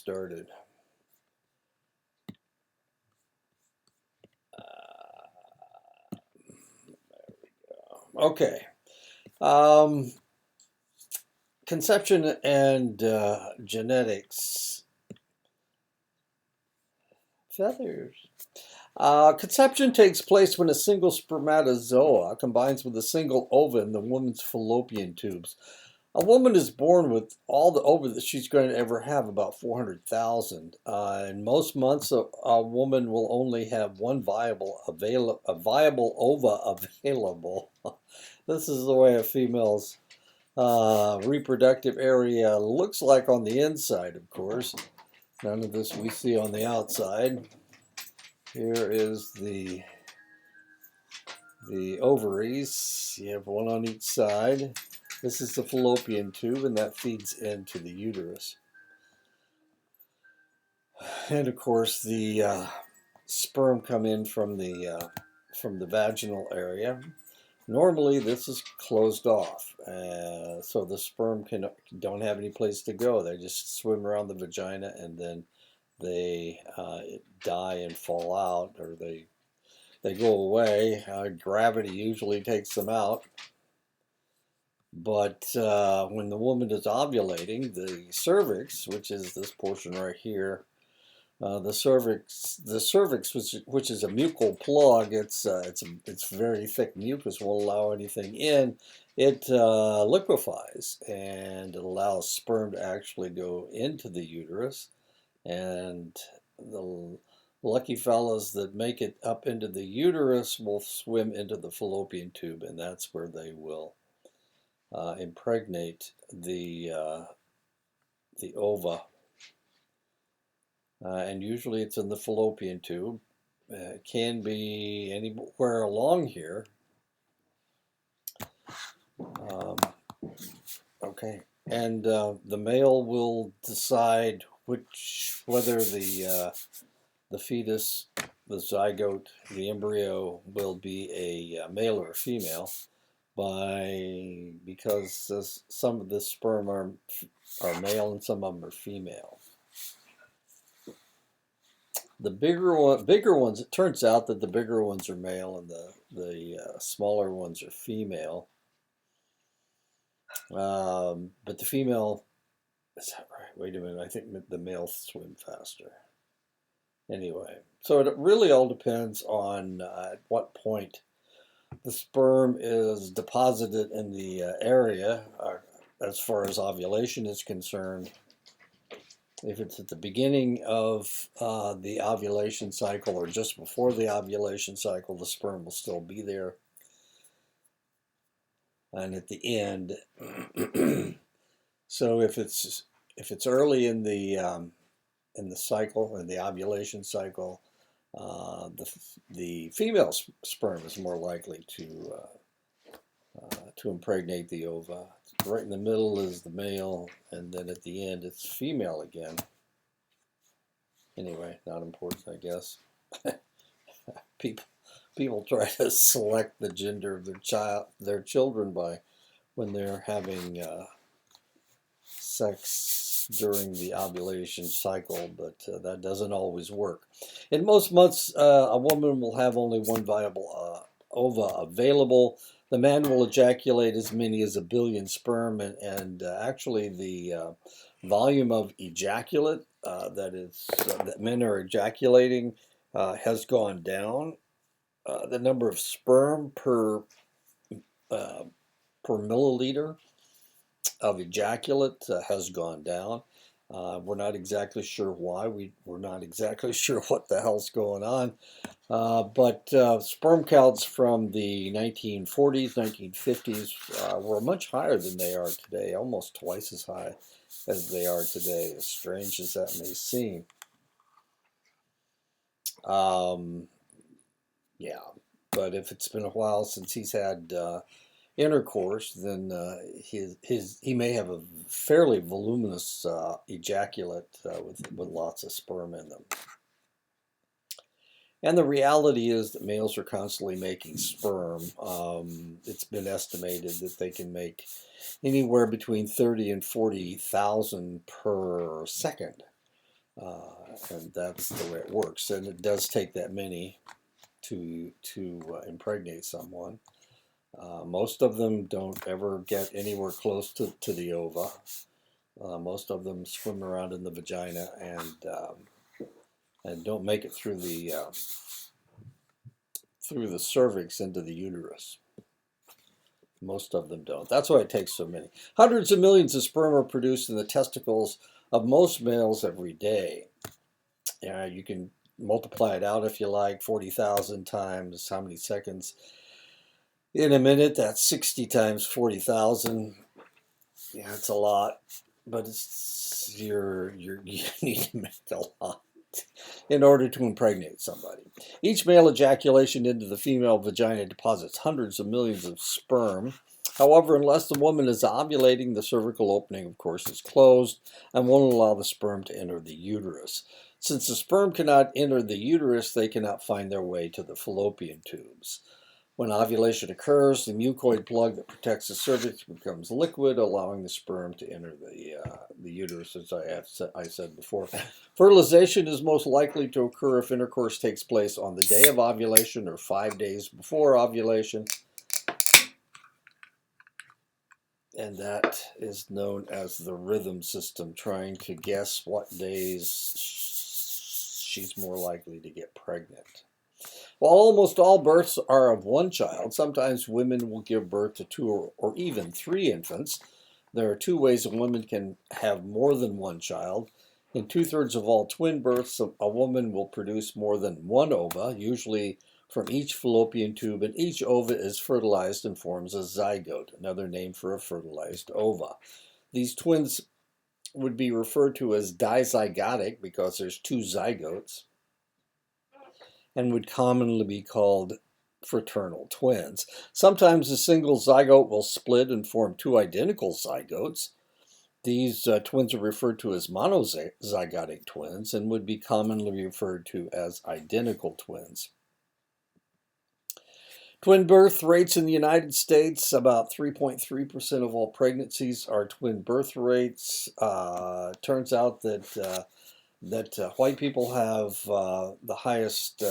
started. There we go. Okay. Conception and genetics. Feathers. Conception takes place when a single spermatozoa combines with a single ova in the woman's fallopian tubes. A woman is born with all the ova that she's going to ever have, about 400,000. In most months, a woman will only have one viable ova available. This is the way a female's reproductive area looks like on the inside, of course. None of this we see on the outside. Here is the ovaries. You have one on each side. This is the fallopian tube, and that feeds into the uterus. And of course, the sperm come in from the vaginal area. Normally, this is closed off, so the sperm don't have any place to go. They just swim around the vagina, and then they die and fall out, or they go away. Gravity usually takes them out. But when the woman is ovulating, the cervix, which is this portion right here, the cervix, which is a mucal plug, it's very thick mucus, won't allow anything in. It liquefies, and it allows sperm to actually go into the uterus. And the lucky fellows that make it up into the uterus will swim into the fallopian tube, and that's where they will impregnate the ova. And usually it's in the fallopian tube. It can be anywhere along here. Okay, and the male will decide whether the fetus, the zygote, the embryo will be a male or a female, because some of the sperm are male and some of them are female. The bigger ones, it turns out that the bigger ones are male and the smaller ones are female. But the female, is that right? Wait a minute, I think the males swim faster. Anyway, so it really all depends on at what point the sperm is deposited in the area, as far as ovulation is concerned. If it's at the beginning of the ovulation cycle or just before the ovulation cycle, the sperm will still be there. And at the end, so if it's early in the cycle, in the ovulation cycle, the female sperm is more likely to impregnate the ova. Right in the middle is the male, and then at the end it's female again. Anyway, not important, I guess. People try to select the gender of their children by when they're having sex during the ovulation cycle, but that doesn't always work. In most months, a woman will have only one viable ova available. The man will ejaculate as many as 1 billion sperm, and actually the volume of ejaculate that men are ejaculating has gone down. The number of sperm per milliliter of ejaculate has gone down. We're not exactly sure why. We're not exactly sure what the hell's going on. But sperm counts from the 1940s, 1950s were much higher than they are today, almost twice as high as they are today, as strange as that may seem. Yeah, but if it's been a while since he's had intercourse, then he may have a fairly voluminous ejaculate with lots of sperm in them. And the reality is that males are constantly making sperm. It's been estimated that they can make anywhere between 30 and 40,000 per second. And that's the way it works. And it does take that many to impregnate someone. Most of them don't ever get anywhere close to the ova. Most of them swim around in the vagina and don't make it through the cervix into the uterus. Most of them don't. That's why it takes so many. Hundreds of millions of sperm are produced in the testicles of most males every day. Yeah, you can multiply it out if you like, 40,000 times how many seconds in a minute. That's 60 times 40,000. Yeah, it's a lot, but it's you need to make a lot in order to impregnate somebody. Each male ejaculation into the female vagina deposits hundreds of millions of sperm. However, unless the woman is ovulating, the cervical opening, of course, is closed and won't allow the sperm to enter the uterus. Since the sperm cannot enter the uterus, they cannot find their way to the fallopian tubes. When ovulation occurs, the mucoid plug that protects the cervix becomes liquid, allowing the sperm to enter the uterus, as I said before. Fertilization is most likely to occur if intercourse takes place on the day of ovulation or 5 days before ovulation. And that is known as the rhythm system, trying to guess what days she's more likely to get pregnant. While almost all births are of one child, sometimes women will give birth to 2 or even 3 infants. There are 2 ways a woman can have more than one child. In 2/3 of all twin births, a woman will produce more than 1 ova, usually from each fallopian tube, and each ova is fertilized and forms a zygote, another name for a fertilized ova. These twins would be referred to as dizygotic because there's 2 zygotes, and would commonly be called fraternal twins. Sometimes a single zygote will split and form 2 identical zygotes. These twins are referred to as monozygotic twins and would be commonly referred to as identical twins. Twin birth rates in the United States, about 3.3% of all pregnancies are twin birth rates. Turns out that white people have the highest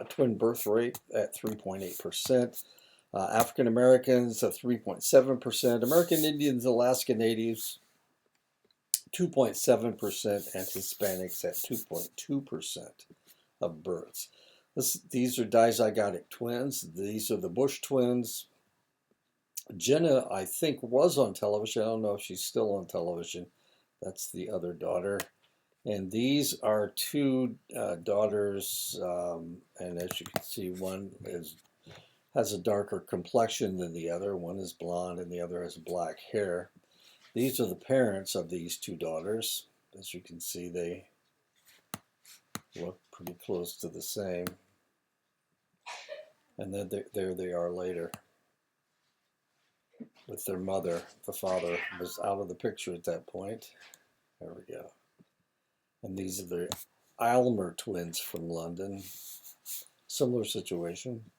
twin birth rate at 3.8%. African Americans at 3.7%. American Indians, Alaska Natives, 2.7%, and Hispanics at 2.2% of births. These are dizygotic twins. These are the Bush twins. Jenna, I think, was on television. I don't know if she's still on television. That's the other daughter. And these are 2 daughters, and as you can see, one has a darker complexion than the other. One is blonde and the other has black hair. These are the parents of these 2 daughters. As you can see, they look pretty close to the same. And then there they are later with their mother. The father was out of the picture at that point. There we go. And these are the Aylmer twins from London. Similar situation.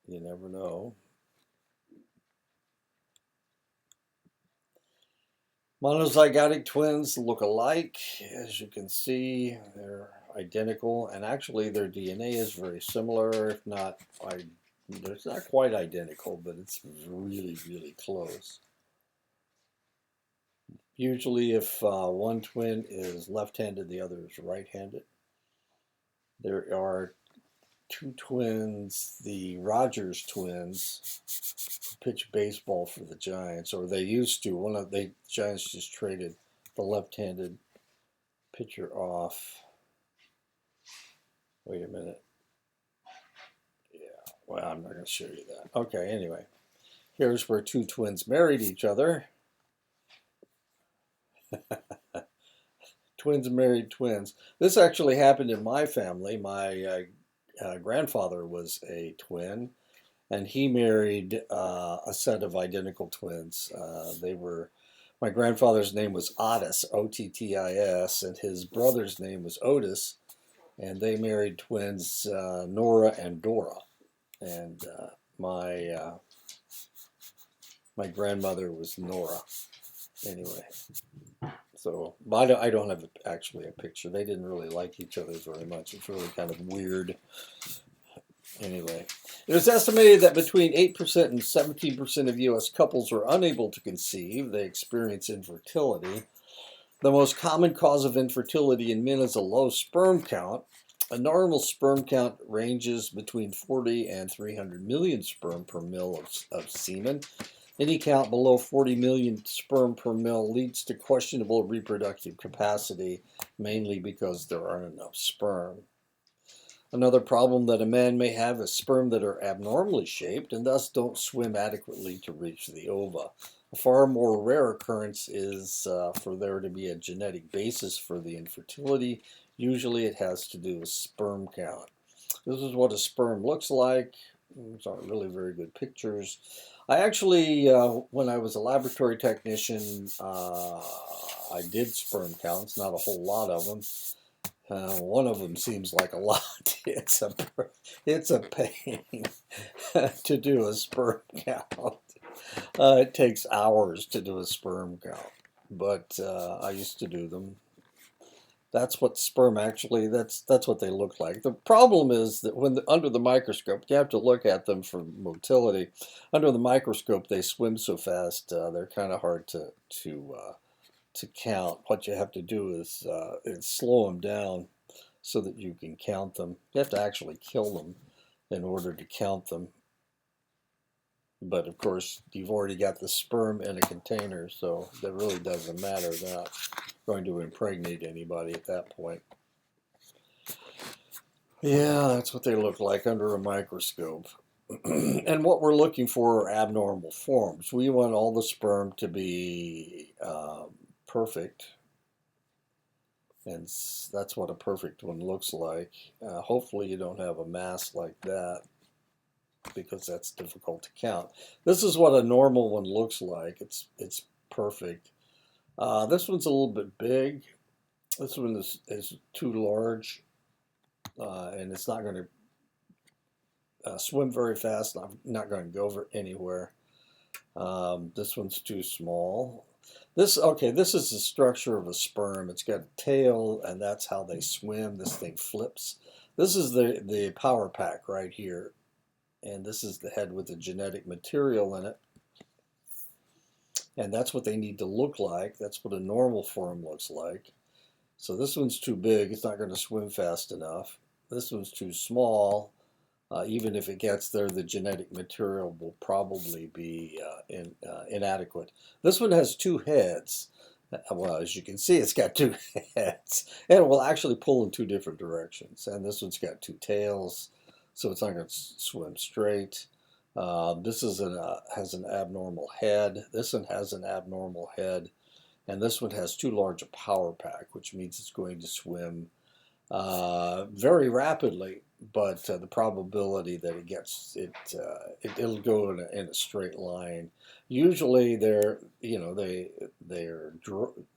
You never know. Monozygotic twins look alike. As you can see, they're identical, and actually their DNA is very similar, if not, it's not quite identical, but it's really, really close. Usually if one twin is left-handed, the other is right-handed. There are 2 twins, the Rogers twins, who pitch baseball for the Giants, or they used to. One of the Giants just traded the left-handed pitcher off. Wait a minute. Yeah, well, I'm not going to show you that. Okay, anyway. Here's where 2 twins married each other. Twins married twins. This actually happened in my family. My grandfather was a twin, and he married a set of identical twins. My grandfather's name was Ottis, Ottis, and his brother's name was Otis, and they married twins Nora and Dora. And my grandmother was Nora. Anyway, So, but I don't have actually a picture. They didn't really like each other very much. It's really kind of weird. Anyway, it is estimated that between 8% and 17% of U.S. couples are unable to conceive. They experience infertility. The most common cause of infertility in men is a low sperm count. A normal sperm count ranges between 40 and 300 million sperm per mil of semen. Any count below 40 million sperm per mil leads to questionable reproductive capacity, mainly because there aren't enough sperm. Another problem that a man may have is sperm that are abnormally shaped and thus don't swim adequately to reach the ova. A far more rare occurrence is for there to be a genetic basis for the infertility. Usually it has to do with sperm count. This is what a sperm looks like. These aren't really very good pictures. I actually, when I was a laboratory technician, I did sperm counts, not a whole lot of them. One of them seems like a lot. It's a pain to do a sperm count. It takes hours to do a sperm count, but I used to do them. That's what sperm actually, that's what they look like. The problem is that when under the microscope, you have to look at them for motility. Under the microscope, they swim so fast, they're kind of hard to count. What you have to do is slow them down so that you can count them. You have to actually kill them in order to count them. But of course, you've already got the sperm in a container, so that really doesn't matter. They're not going to impregnate anybody at that point. Yeah, that's what they look like under a microscope. And what we're looking for are abnormal forms. We want all the sperm to be perfect, and that's what a perfect one looks like. Hopefully you don't have a mass like that, because that's difficult to count. This is what a normal one looks like. It's perfect. This one's a little bit big. This one is too large, and it's not going to swim very fast. Not going to go anywhere. This one's too small. This is the structure of a sperm. It's got a tail, and that's how they swim. This thing flips. This is the power pack right here. And this is the head with the genetic material in it. And that's what they need to look like. That's what a normal form looks like. So this one's too big. It's not going to swim fast enough. This one's too small. Even if it gets there, the genetic material will probably be inadequate. This one has two heads. Well, as you can see, it's got two heads. And it will actually pull in two different directions. And this one's got two tails, so it's not going to swim straight. This has an abnormal head. This one has an abnormal head. And this one has too large a power pack, which means it's going to swim very rapidly. But the probability that it gets it'll go in a straight line. Usually they're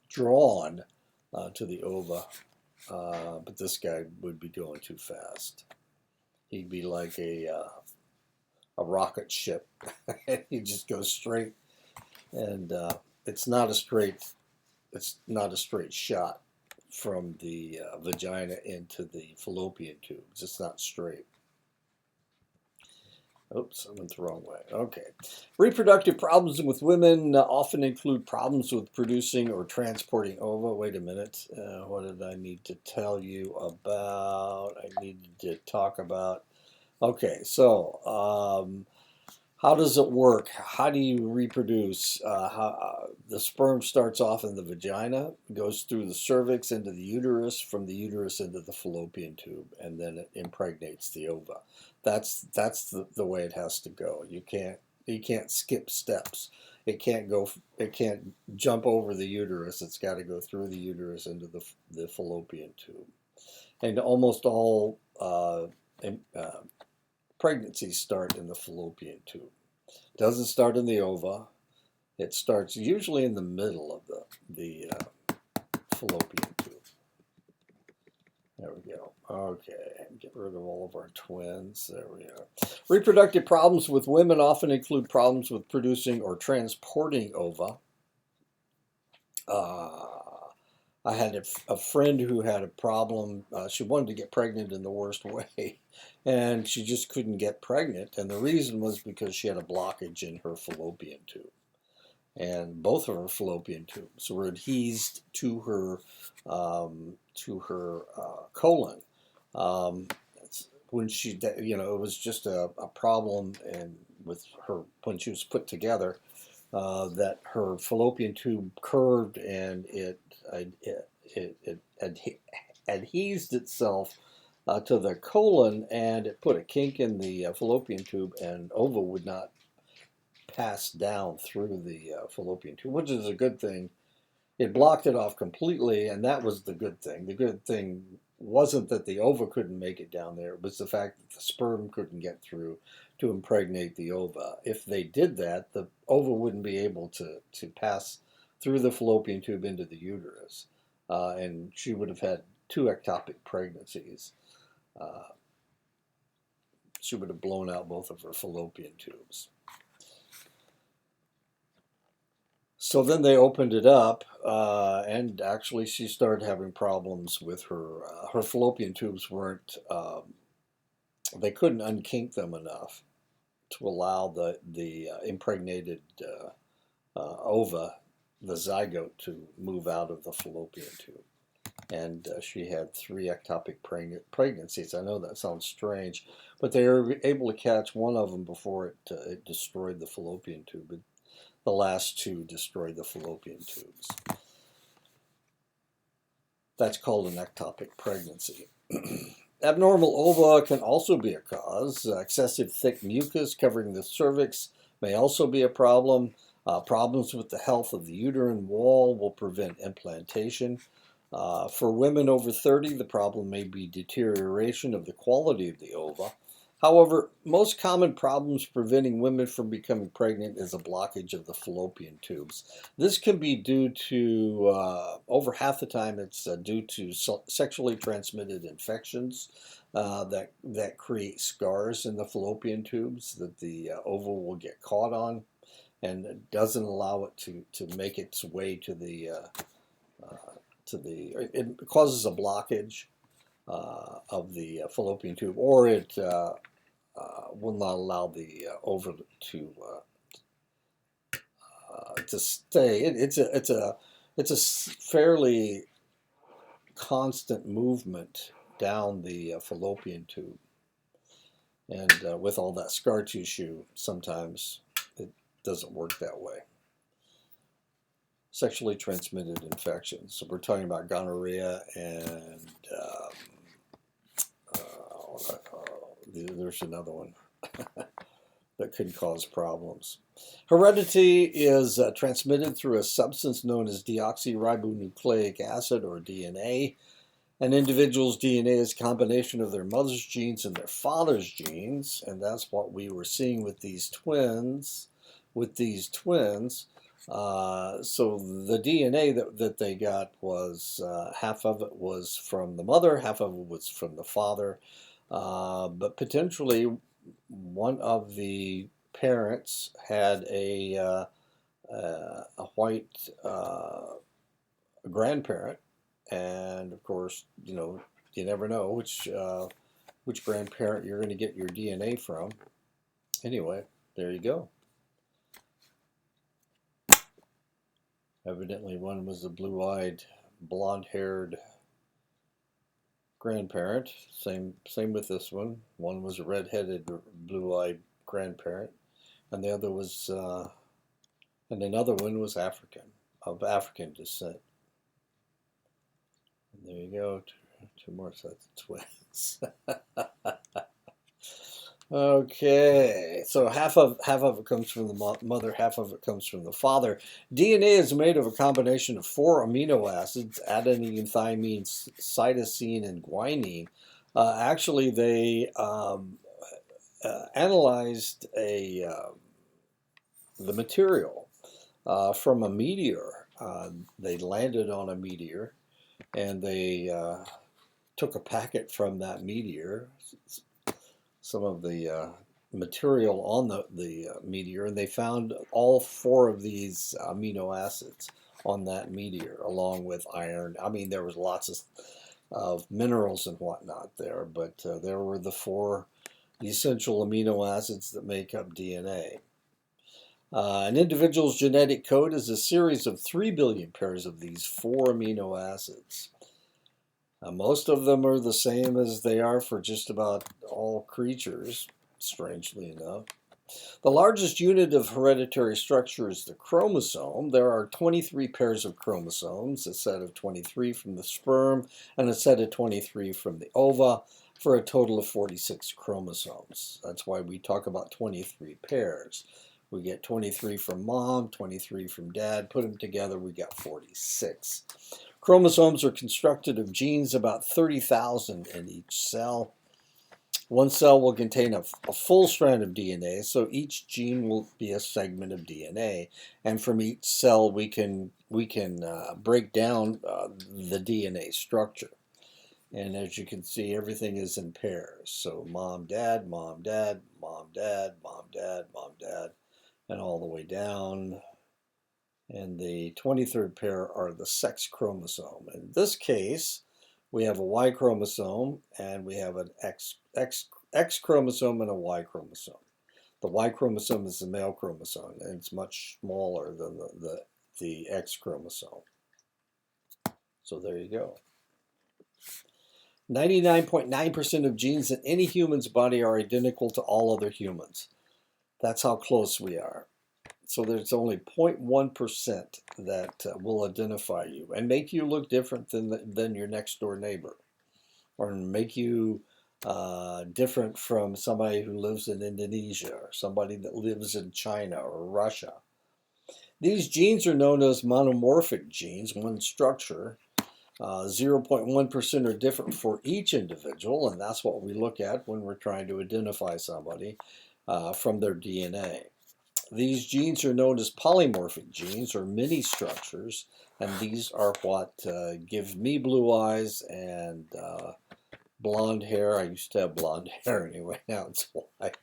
drawn to the ova, but this guy would be going too fast. He'd be like a rocket ship. He just goes straight, and it's not a straight shot from the vagina into the fallopian tubes. It's not straight. Oops, I went the wrong way. Okay. Reproductive problems with women often include problems with producing or transporting ova. Wait a minute. What did I need to tell you about? I needed to talk about. Okay, so how does it work? How do you reproduce? The sperm starts off in the vagina, goes through the cervix into the uterus, from the uterus into the fallopian tube, and then it impregnates the ova. That's the way it has to go. You can't skip steps. It can't jump over the uterus. It's got to go through the uterus into the fallopian tube. And almost all pregnancies start in the fallopian tube. It doesn't start in the ova. It starts usually in the middle of the fallopian tube. There we go. Okay, get rid of all of our twins. There we are. Reproductive problems with women often include problems with producing or transporting ova. I had a friend who had a problem. She wanted to get pregnant in the worst way, and she just couldn't get pregnant. And the reason was because she had a blockage in her fallopian tube. And both of her fallopian tubes were adhesed to her colon. Um, when she, it was just a problem, and with her when she was put together, that her fallopian tube curved and it adhesed itself to the colon, and it put a kink in the fallopian tube, and ova would not pass down through the fallopian tube, which is a good thing. It blocked it off completely, and that was the good thing. The good thing wasn't that the ova couldn't make it down there, it was the fact that the sperm couldn't get through to impregnate the ova. If they did that, the ova wouldn't be able to pass through the fallopian tube into the uterus, and she would have had 2 ectopic pregnancies. Uh, she would have blown out both of her fallopian tubes. So then they opened it up, and actually she started having problems with her fallopian tubes weren't they couldn't unkink them enough to allow the impregnated ova, the zygote, to move out of the fallopian tube. And she had 3 ectopic pregnancies. I know that sounds strange, but they were able to catch one of them before it destroyed the fallopian tube. The last 2 destroyed the fallopian tubes. That's called an ectopic pregnancy. Abnormal ova can also be a cause. Excessive thick mucus covering the cervix may also be a problem. Problems with the health of the uterine wall will prevent implantation. For women over 30, the problem may be deterioration of the quality of the ova. However, most common problems preventing women from becoming pregnant is a blockage of the fallopian tubes. This can be due to, over half the time, it's due to sexually transmitted infections that create scars in the fallopian tubes that the ova will get caught on, and it doesn't allow it to make its way it causes a blockage of the fallopian tube, or it will not allow the ova to stay. It's a fairly constant movement down the fallopian tube, and with all that scar tissue, sometimes it doesn't work that way. Sexually transmitted infections. So we're talking about gonorrhea and there's another one that could cause problems. Heredity is transmitted through a substance known as deoxyribonucleic acid, or DNA. An individual's DNA is a combination of their mother's genes and their father's genes, and that's what we were seeing with these twins. So the DNA that they got was half of it was from the mother, half of it was from the father. But potentially one of the parents had a white grandparent, and of course, you never know which grandparent you're going to get your DNA from. Anyway, there you go. Evidently, one was a blue-eyed, blonde-haired grandparent. Same with this one. One was a red-headed, blue-eyed grandparent, and the other was, and another one was of African descent. And there you go, two more sets of twins. Okay, so half of it comes from the mother, half of it comes from the father. DNA is made of a combination of 4 amino acids: adenine, thymine, cytosine, and guanine. Actually, they analyzed the material from a meteor. They landed on a meteor, and they took a packet from that meteor, some of the material on the meteor, and they found all 4 of these amino acids, on that meteor, along with iron. I mean, there was lots of minerals and whatnot there, but there were the 4 essential amino acids that make up DNA. An individual's genetic code is a series of 3 billion pairs of these 4 amino acids. Most of them are the same as they are for just about all creatures, strangely enough. The largest unit of hereditary structure is the chromosome. There are 23 pairs of chromosomes, a set of 23 from the sperm and a set of 23 from the ova, for a total of 46 chromosomes. That's why we talk about 23 pairs. We get 23 from mom, 23 from dad. Put them together, we got 46. Chromosomes are constructed of genes, about 30,000 in each cell. One cell will contain a full strand of DNA, so each gene will be a segment of DNA. And from each cell, we can break down the DNA structure. And as you can see, everything is in pairs. So mom, dad, mom, dad, mom, dad, mom, dad, mom, dad, and all the way down. And the 23rd pair are the sex chromosome. In this case, we have a Y chromosome and we have an X chromosome and a Y chromosome. The Y chromosome is the male chromosome, and it's much smaller than the X chromosome. So there you go. 99.9% of genes in any human's body are identical to all other humans. That's how close we are. So there's only 0.1% that will identify you and make you look different than your next door neighbor, or make you different from somebody who lives in Indonesia or somebody that lives in China or Russia. These genes are known as monomorphic genes, one structure. 0.1% are different for each individual, and that's what we look at when we're trying to identify somebody from their DNA. These genes are known as polymorphic genes, or mini structures, and these are what give me blue eyes and blonde hair. I used to have blonde hair anyway, now it's white.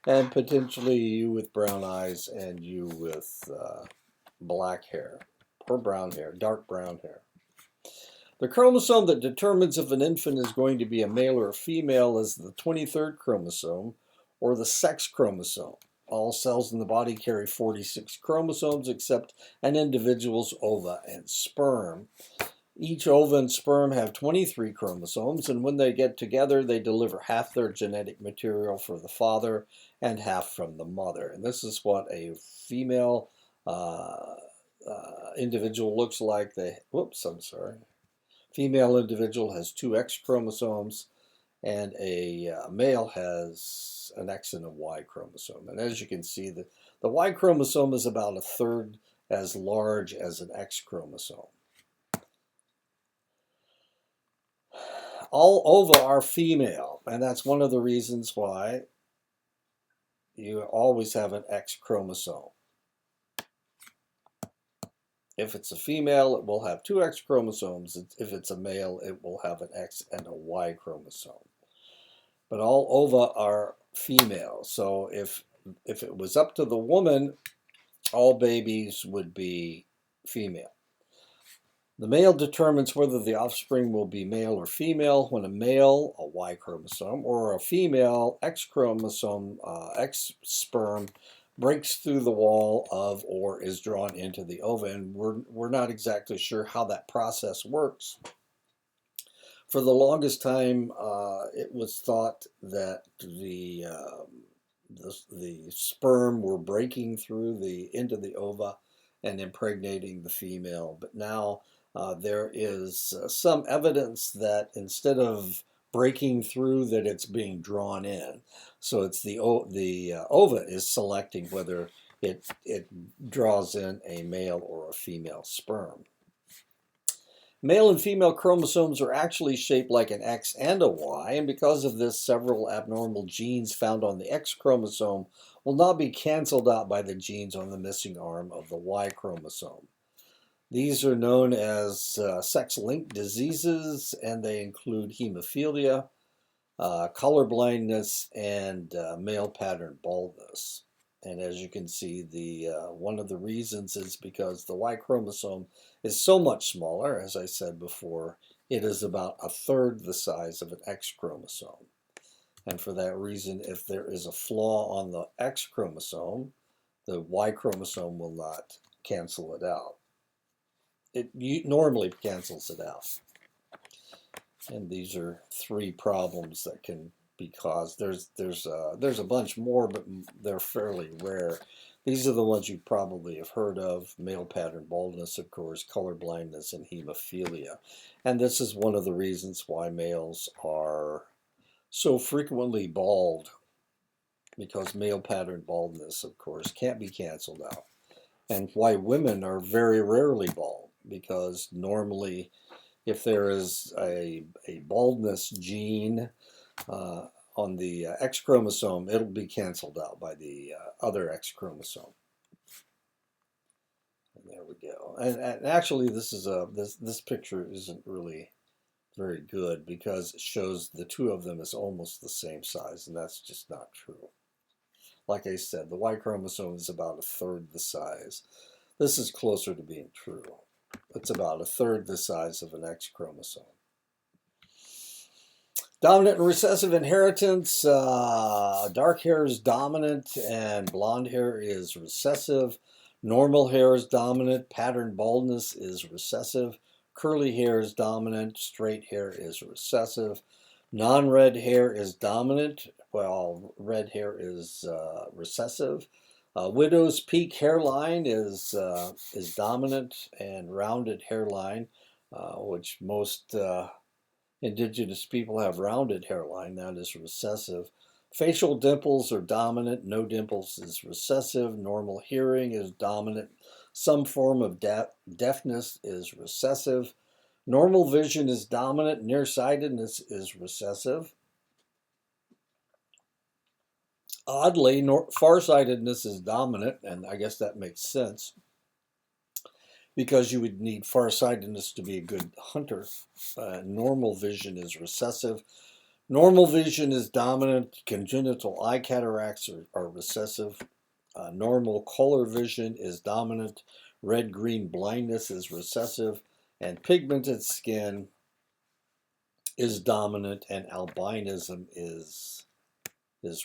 And potentially you with brown eyes and you with black hair, or brown hair, dark brown hair. The chromosome that determines if an infant is going to be a male or a female is the 23rd chromosome, or the sex chromosome. All cells in the body carry 46 chromosomes except an individual's ova and sperm. Each ova and sperm have 23 chromosomes, and when they get together, they deliver half their genetic material for the father and half from the mother. And this is what a female individual looks like. Female individual has 2 X chromosomes, and a male has an X and a Y chromosome. And as you can see, the Y chromosome is about a third as large as an X chromosome. All ova are female, and that's one of the reasons why you always have an X chromosome. If it's a female, it will have 2 X chromosomes. If it's a male, it will have an X and a Y chromosome. But all ova are female. So if it was up to the woman, all babies would be female. The male determines whether the offspring will be male or female. When a male, a Y chromosome, or a female, X chromosome, X sperm, breaks through the wall of or is drawn into the ova. And we're not exactly sure how that process works. For the longest time, it was thought that the sperm were breaking through into the ova and impregnating the female. But now there is some evidence that instead of breaking through, that it's being drawn in. So it's the ova is selecting whether it draws in a male or a female sperm. Male and female chromosomes are actually shaped like an X and a Y, and because of this, several abnormal genes found on the X chromosome will not be canceled out by the genes on the missing arm of the Y chromosome. These are known as sex-linked diseases, and they include hemophilia, color blindness, and male pattern baldness. And as you can see, one of the reasons is because the Y chromosome is so much smaller. As I said before, it is about a third the size of an X chromosome. And for that reason, if there is a flaw on the X chromosome, the Y chromosome will not cancel it out. It normally cancels it out. And these are three problems that can be caused. There's a bunch more, but they're fairly rare. These are the ones you probably have heard of: male pattern baldness, of course, color blindness, and hemophilia. And this is one of the reasons why males are so frequently bald, because male pattern baldness, of course, can't be canceled out. And why women are very rarely bald, because normally if there is a baldness gene on the X chromosome, it'll be canceled out by the other X chromosome. And there we go. And actually, this picture isn't really very good, because it shows the two of them as almost the same size, and that's just not true. Like I said, the Y chromosome is about a third the size. This is closer to being true. It's about a third the size of an X chromosome. Dominant and recessive inheritance. Dark hair is dominant and blonde hair is recessive. Normal hair is dominant. Pattern baldness is recessive. Curly hair is dominant. Straight hair is recessive. Non-red hair is dominant, while red hair is recessive. Widow's peak hairline is dominant, and rounded hairline, which most indigenous people have rounded hairline, that is recessive. Facial dimples are dominant. No dimples is recessive. Normal hearing is dominant. Some form of deafness is recessive. Normal vision is dominant. Nearsightedness is recessive. Oddly, farsightedness is dominant, and I guess that makes sense, because you would need farsightedness to be a good hunter. Normal vision is recessive. Normal vision is dominant. Congenital eye cataracts are recessive. Normal color vision is dominant. Red-green blindness is recessive. And pigmented skin is dominant, and albinism is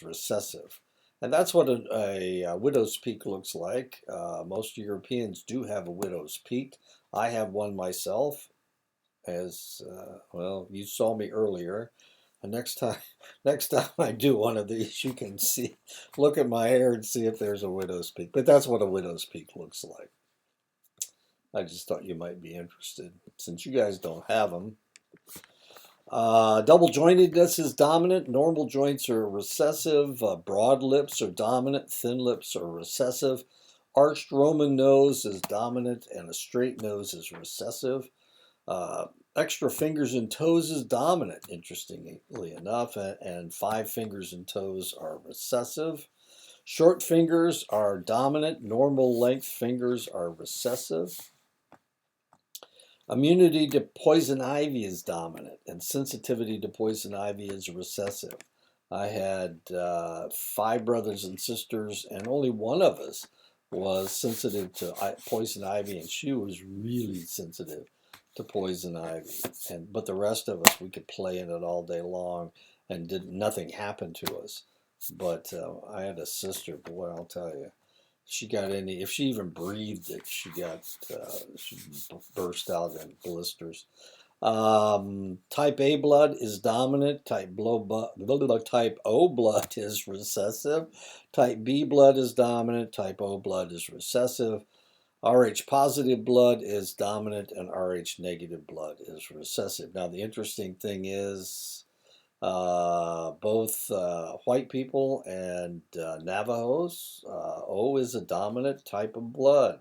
recessive. And that's what a widow's peak looks like. Most Europeans do have a widow's peak. I have one myself, as well, you saw me earlier. And next time I do one of these, you can see, look at my hair and see if there's a widow's peak. But that's what a widow's peak looks like. I just thought you might be interested, since you guys don't have them. Double jointedness is dominant. Normal joints are recessive. Broad lips are dominant. Thin lips are recessive. Arched Roman nose is dominant, and a straight nose is recessive. Extra fingers and toes is dominant, interestingly enough, and 5 fingers and toes are recessive. Short fingers are dominant. Normal length fingers are recessive. Immunity to poison ivy is dominant, and sensitivity to poison ivy is recessive. I had 5 brothers and sisters, and only one of us was sensitive to poison ivy, and she was really sensitive to poison ivy. But the rest of us, we could play in it all day long, and nothing happened to us. But I had a sister, boy, I'll tell you. If she even breathed it, she burst out in blisters. Type A blood is dominant. Type O blood is recessive. Type B blood is dominant. Type O blood is recessive. Rh positive blood is dominant, and Rh negative blood is recessive. Now, the interesting thing is, both white people and Navajos, O is a dominant type of blood,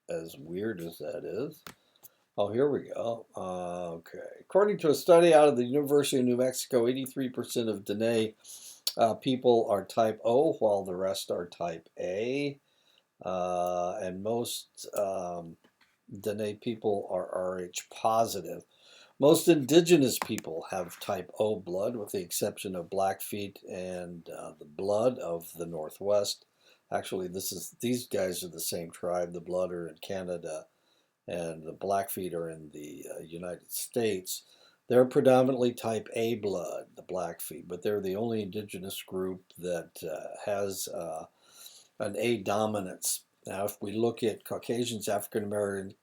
as weird as that is. Oh, here we go. Okay. According to a study out of the University of New Mexico, 83% of Dene people are type O, while the rest are type A. And most Dene people are Rh positive. Most indigenous people have type O blood, with the exception of Blackfeet and the blood of the Northwest. Actually, these guys are the same tribe. The Blood are in Canada, and the Blackfeet are in the United States. They're predominantly type A blood, the Blackfeet, but they're the only indigenous group that has an A dominance. Now, if we look at Caucasians, African Americans,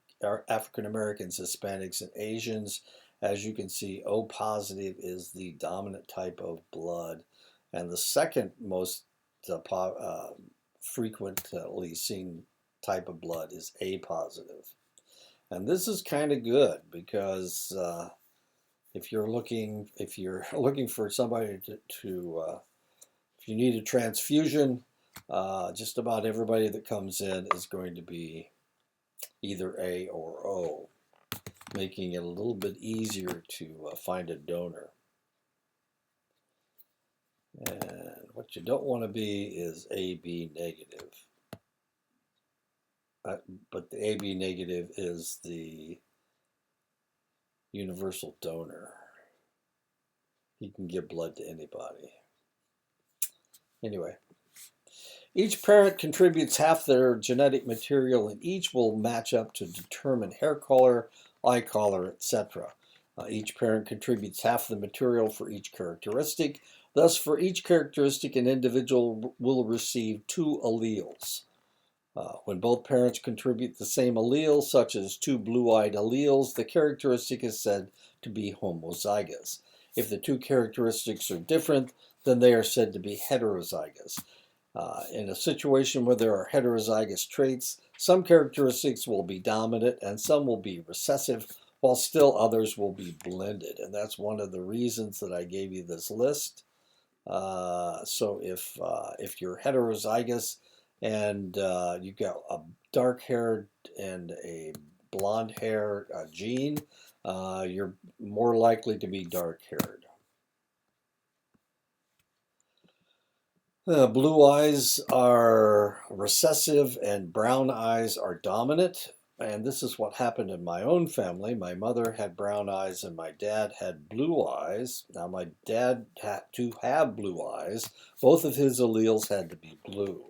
Hispanics, and Asians, as you can see, O positive is the dominant type of blood, and the second most frequently seen type of blood is A positive. And this is kind of good because if you're looking for somebody if you need a transfusion, just about everybody that comes in is going to be either A or O, making it a little bit easier to find a donor. And what you don't want to be is AB negative. But the AB negative is the universal donor. He can give blood to anybody. Anyway, each parent contributes half their genetic material, and each will match up to determine hair color, eye color, etc. Each parent contributes half the material for each characteristic. Thus, for each characteristic, an individual will receive 2 alleles. When both parents contribute the same allele, such as 2 blue-eyed alleles, the characteristic is said to be homozygous. If the 2 characteristics are different, then they are said to be heterozygous. In a situation where there are heterozygous traits, some characteristics will be dominant and some will be recessive, while still others will be blended. And that's one of the reasons that I gave you this list. So if you're heterozygous and you've got a dark-haired and a blonde-haired gene, you're more likely to be dark-haired. Blue eyes are recessive and brown eyes are dominant. And this is what happened in my own family. My mother had brown eyes and my dad had blue eyes. Now, my dad had to have blue eyes. Both of his alleles had to be blue.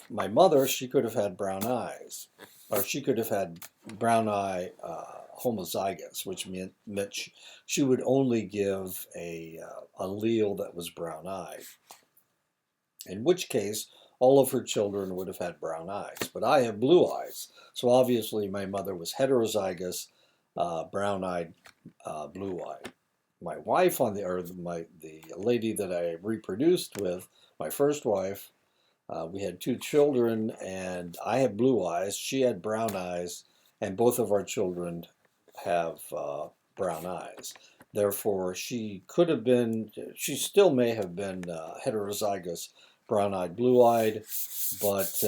My mother, she could have had brown eyes, or she could have had brown eye homozygous, which meant she would only give a allele that was brown eyed. In which case, all of her children would have had brown eyes. But I have blue eyes, so obviously my mother was heterozygous, brown-eyed, blue-eyed. My wife, the lady that I reproduced with, my first wife, we had 2 children, and I have blue eyes. She had brown eyes, and both of our children have brown eyes. Therefore, she still may have been heterozygous, brown-eyed, blue-eyed, but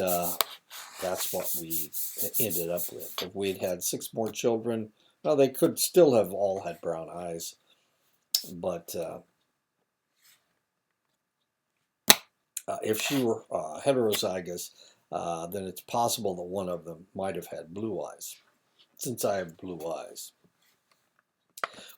that's what we ended up with. If we'd had 6 more children, well, they could still have all had brown eyes, but if she were heterozygous, then it's possible that one of them might have had blue eyes, since I have blue eyes.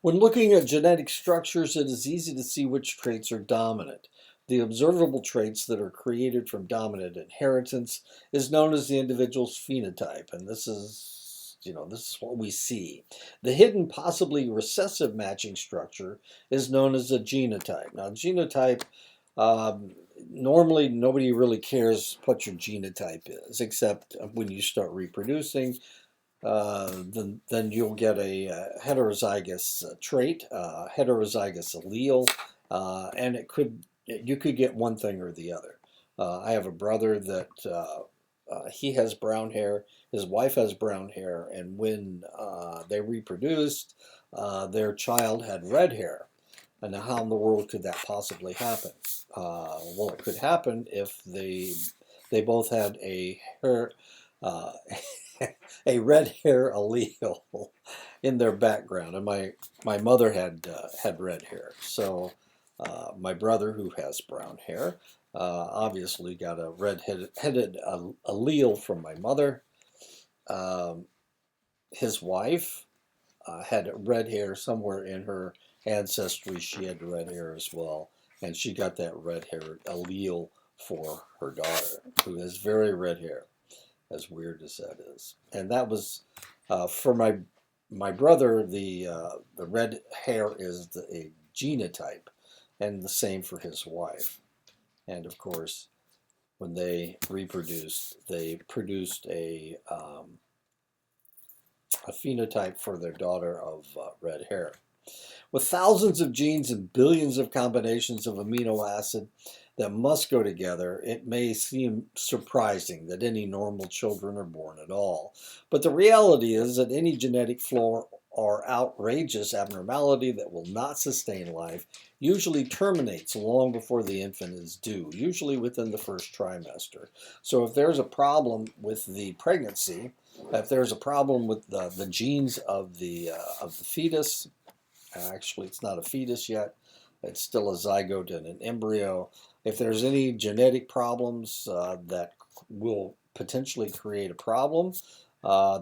When looking at genetic structures, it is easy to see which traits are dominant. The observable traits that are created from dominant inheritance is known as the individual's phenotype, and this is what we see. The hidden, possibly recessive matching structure is known as a genotype. Now, genotype, normally nobody really cares what your genotype is, except when you start reproducing. Then you'll get a heterozygous trait, heterozygous allele, and you could get one thing or the other. I have a brother that he has brown hair, his wife has brown hair, and when they reproduced, their child had red hair. And now how in the world could that possibly happen? Well, it could happen if they both had a hair, a red hair allele in their background, and my mother had red hair. So my brother, who has brown hair, obviously got a red-headed allele from my mother. His wife had red hair somewhere in her ancestry. She had red hair as well, and she got that red hair allele for her daughter, who has very red hair, as weird as that is. And that was for my brother. The red hair is a genotype, and the same for his wife. And of course, when they reproduced, they produced a phenotype for their daughter of red hair. With thousands of genes and billions of combinations of amino acid that must go together, it may seem surprising that any normal children are born at all. But the reality is that any genetic flaw or outrageous abnormality that will not sustain life usually terminates long before the infant is due, usually within the first trimester. So if there's a problem with the pregnancy, if there's a problem with the genes of the fetus, actually it's not a fetus yet, it's still a zygote and an embryo. If there's any genetic problems that will potentially create a problem,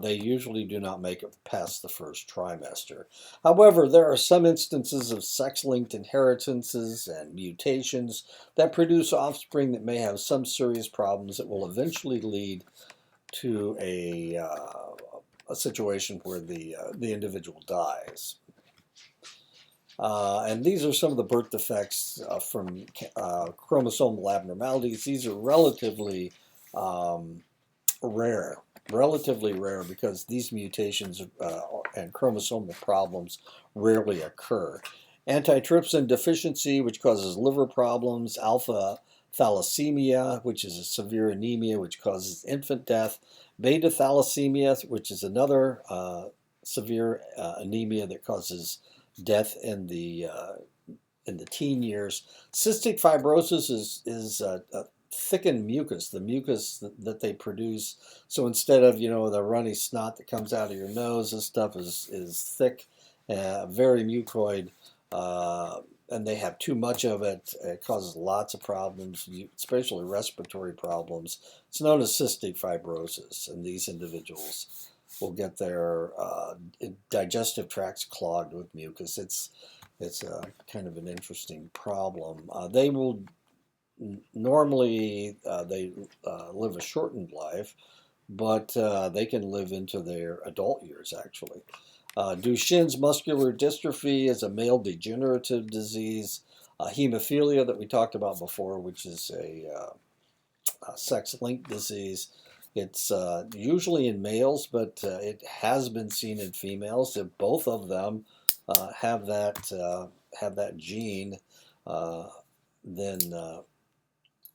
they usually do not make it past the first trimester. However, there are some instances of sex-linked inheritances and mutations that produce offspring that may have some serious problems that will eventually lead to a situation where the individual dies. And these are some of the birth defects from chromosomal abnormalities. These are relatively rare because these mutations and chromosomal problems rarely occur. Antitrypsin deficiency, which causes liver problems, alpha thalassemia, which is a severe anemia which causes infant death, beta thalassemia, which is another severe anemia that causes death in the teen years. Cystic fibrosis is thickened mucus, the mucus that they produce. So instead of the runny snot that comes out of your nose, this stuff is thick, very mucoid, and they have too much of it. It causes lots of problems, especially respiratory problems. It's known as cystic fibrosis, and these individuals will get their digestive tracts clogged with mucus. It's a kind of an interesting problem. They will normally they live a shortened life, but they can live into their adult years actually. Duchenne's muscular dystrophy is a male degenerative disease. Hemophilia that we talked about before, which is a sex-linked disease. It's usually in males, but it has been seen in females. If both of them have that gene, then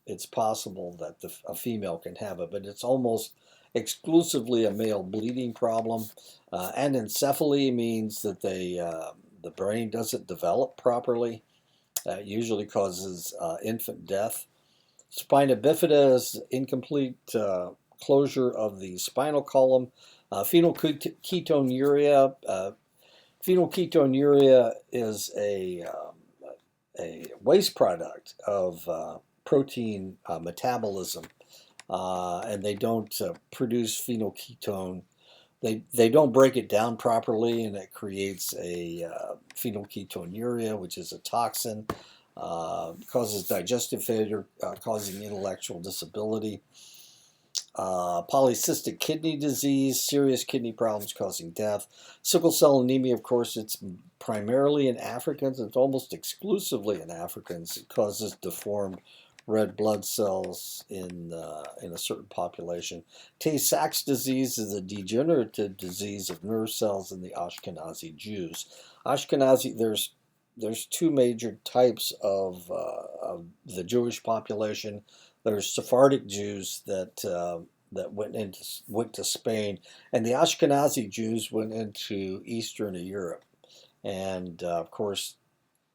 it's possible that a female can have it. But it's almost exclusively a male bleeding problem. Anencephaly means that the brain doesn't develop properly. It usually causes infant death. Spina bifida is incomplete closure of the spinal column. Phenylketonuria. Phenylketonuria is a waste product of protein metabolism, and they don't produce phenylketone. They don't break it down properly, and it creates a phenylketonuria, which is a toxin, causes digestive failure, causing intellectual disability. Polycystic kidney disease, serious kidney problems causing death. Sickle cell anemia, of course, it's primarily in Africans. It's almost exclusively in Africans. It causes deformed red blood cells in a certain population. Tay-Sachs disease is a degenerative disease of nerve cells in the Ashkenazi Jews. There's two major types of the Jewish population. There's Sephardic Jews that went to Spain, and the Ashkenazi Jews went into Eastern Europe. And of course,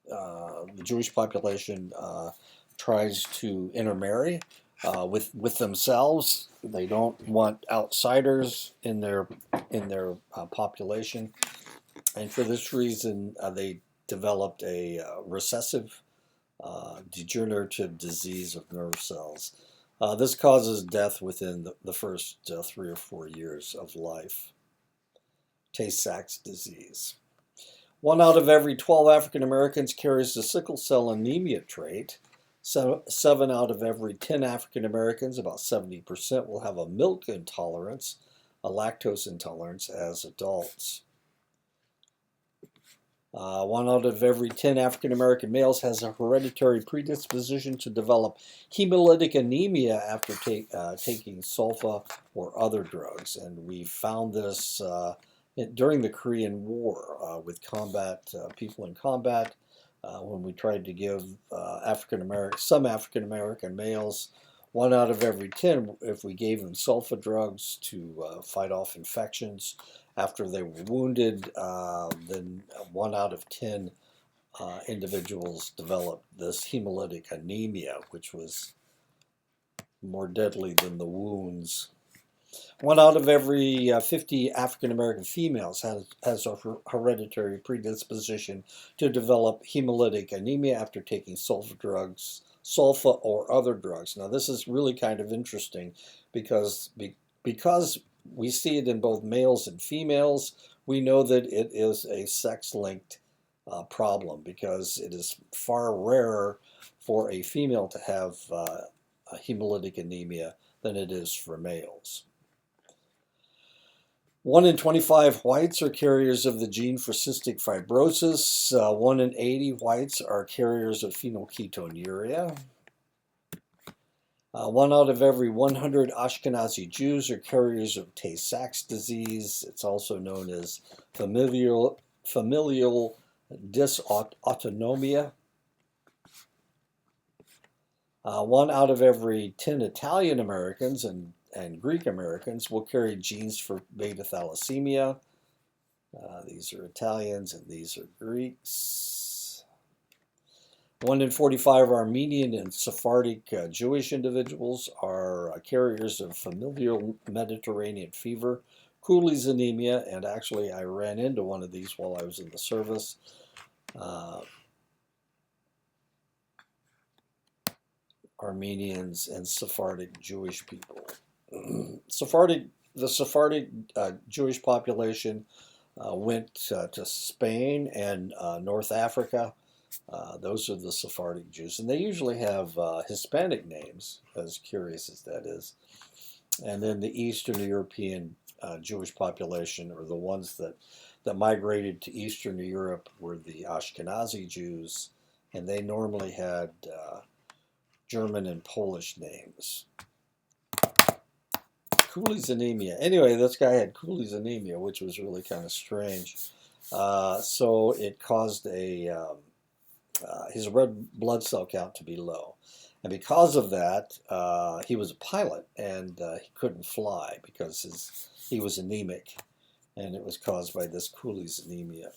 the Jewish population tries to intermarry with themselves. They don't want outsiders in their population, and for this reason, they developed a recessive degenerative disease of nerve cells. This causes death within the first 3 or 4 years of life. Tay-Sachs disease. 1 out of every 12 African Americans carries the sickle cell anemia trait. So 7 out of every 10 African Americans, about 70%, will have a milk intolerance, a lactose intolerance as adults. 1 out of every 10 African American males has a hereditary predisposition to develop hemolytic anemia after taking sulfa or other drugs. And we found this during the Korean War with people in combat. When we tried to give some African American males 1 out of every 10, if we gave them sulfa drugs to fight off infections after they were wounded, then 1 out of 10 individuals developed this hemolytic anemia, which was more deadly than the wounds. 1 out of every 50 African American females has a hereditary predisposition to develop hemolytic anemia after taking sulfa or other drugs. Now, this is really kind of interesting because we see it in both males and females. We know that it is a sex-linked problem because it is far rarer for a female to have a hemolytic anemia than it is for males. 1 in 25 whites are carriers of the gene for cystic fibrosis. 1 in 80 whites are carriers of phenylketonuria. 1 out of every 100 Ashkenazi Jews are carriers of Tay-Sachs disease. It's also known as familial dysautonomia. 1 out of every 10 Italian Americans and Greek Americans will carry genes for beta thalassemia. These are Italians and these are Greeks. 1 in 45 Armenian and Sephardic Jewish individuals are carriers of familial Mediterranean fever, Cooley's anemia, and actually I ran into one of these while I was in the service. Armenians and Sephardic Jewish people. The Sephardic Jewish population went to Spain and North Africa. Those are the Sephardic Jews, and they usually have Hispanic names, as curious as that is. And then the Eastern European Jewish population, or the ones that migrated to Eastern Europe, were the Ashkenazi Jews, and they normally had German and Polish names. Cooley's anemia. Anyway, this guy had Cooley's anemia, which was really kind of strange. So it caused his red blood cell count to be low. And because of that, he was a pilot, and he couldn't fly because he was anemic, and it was caused by this Cooley's anemia.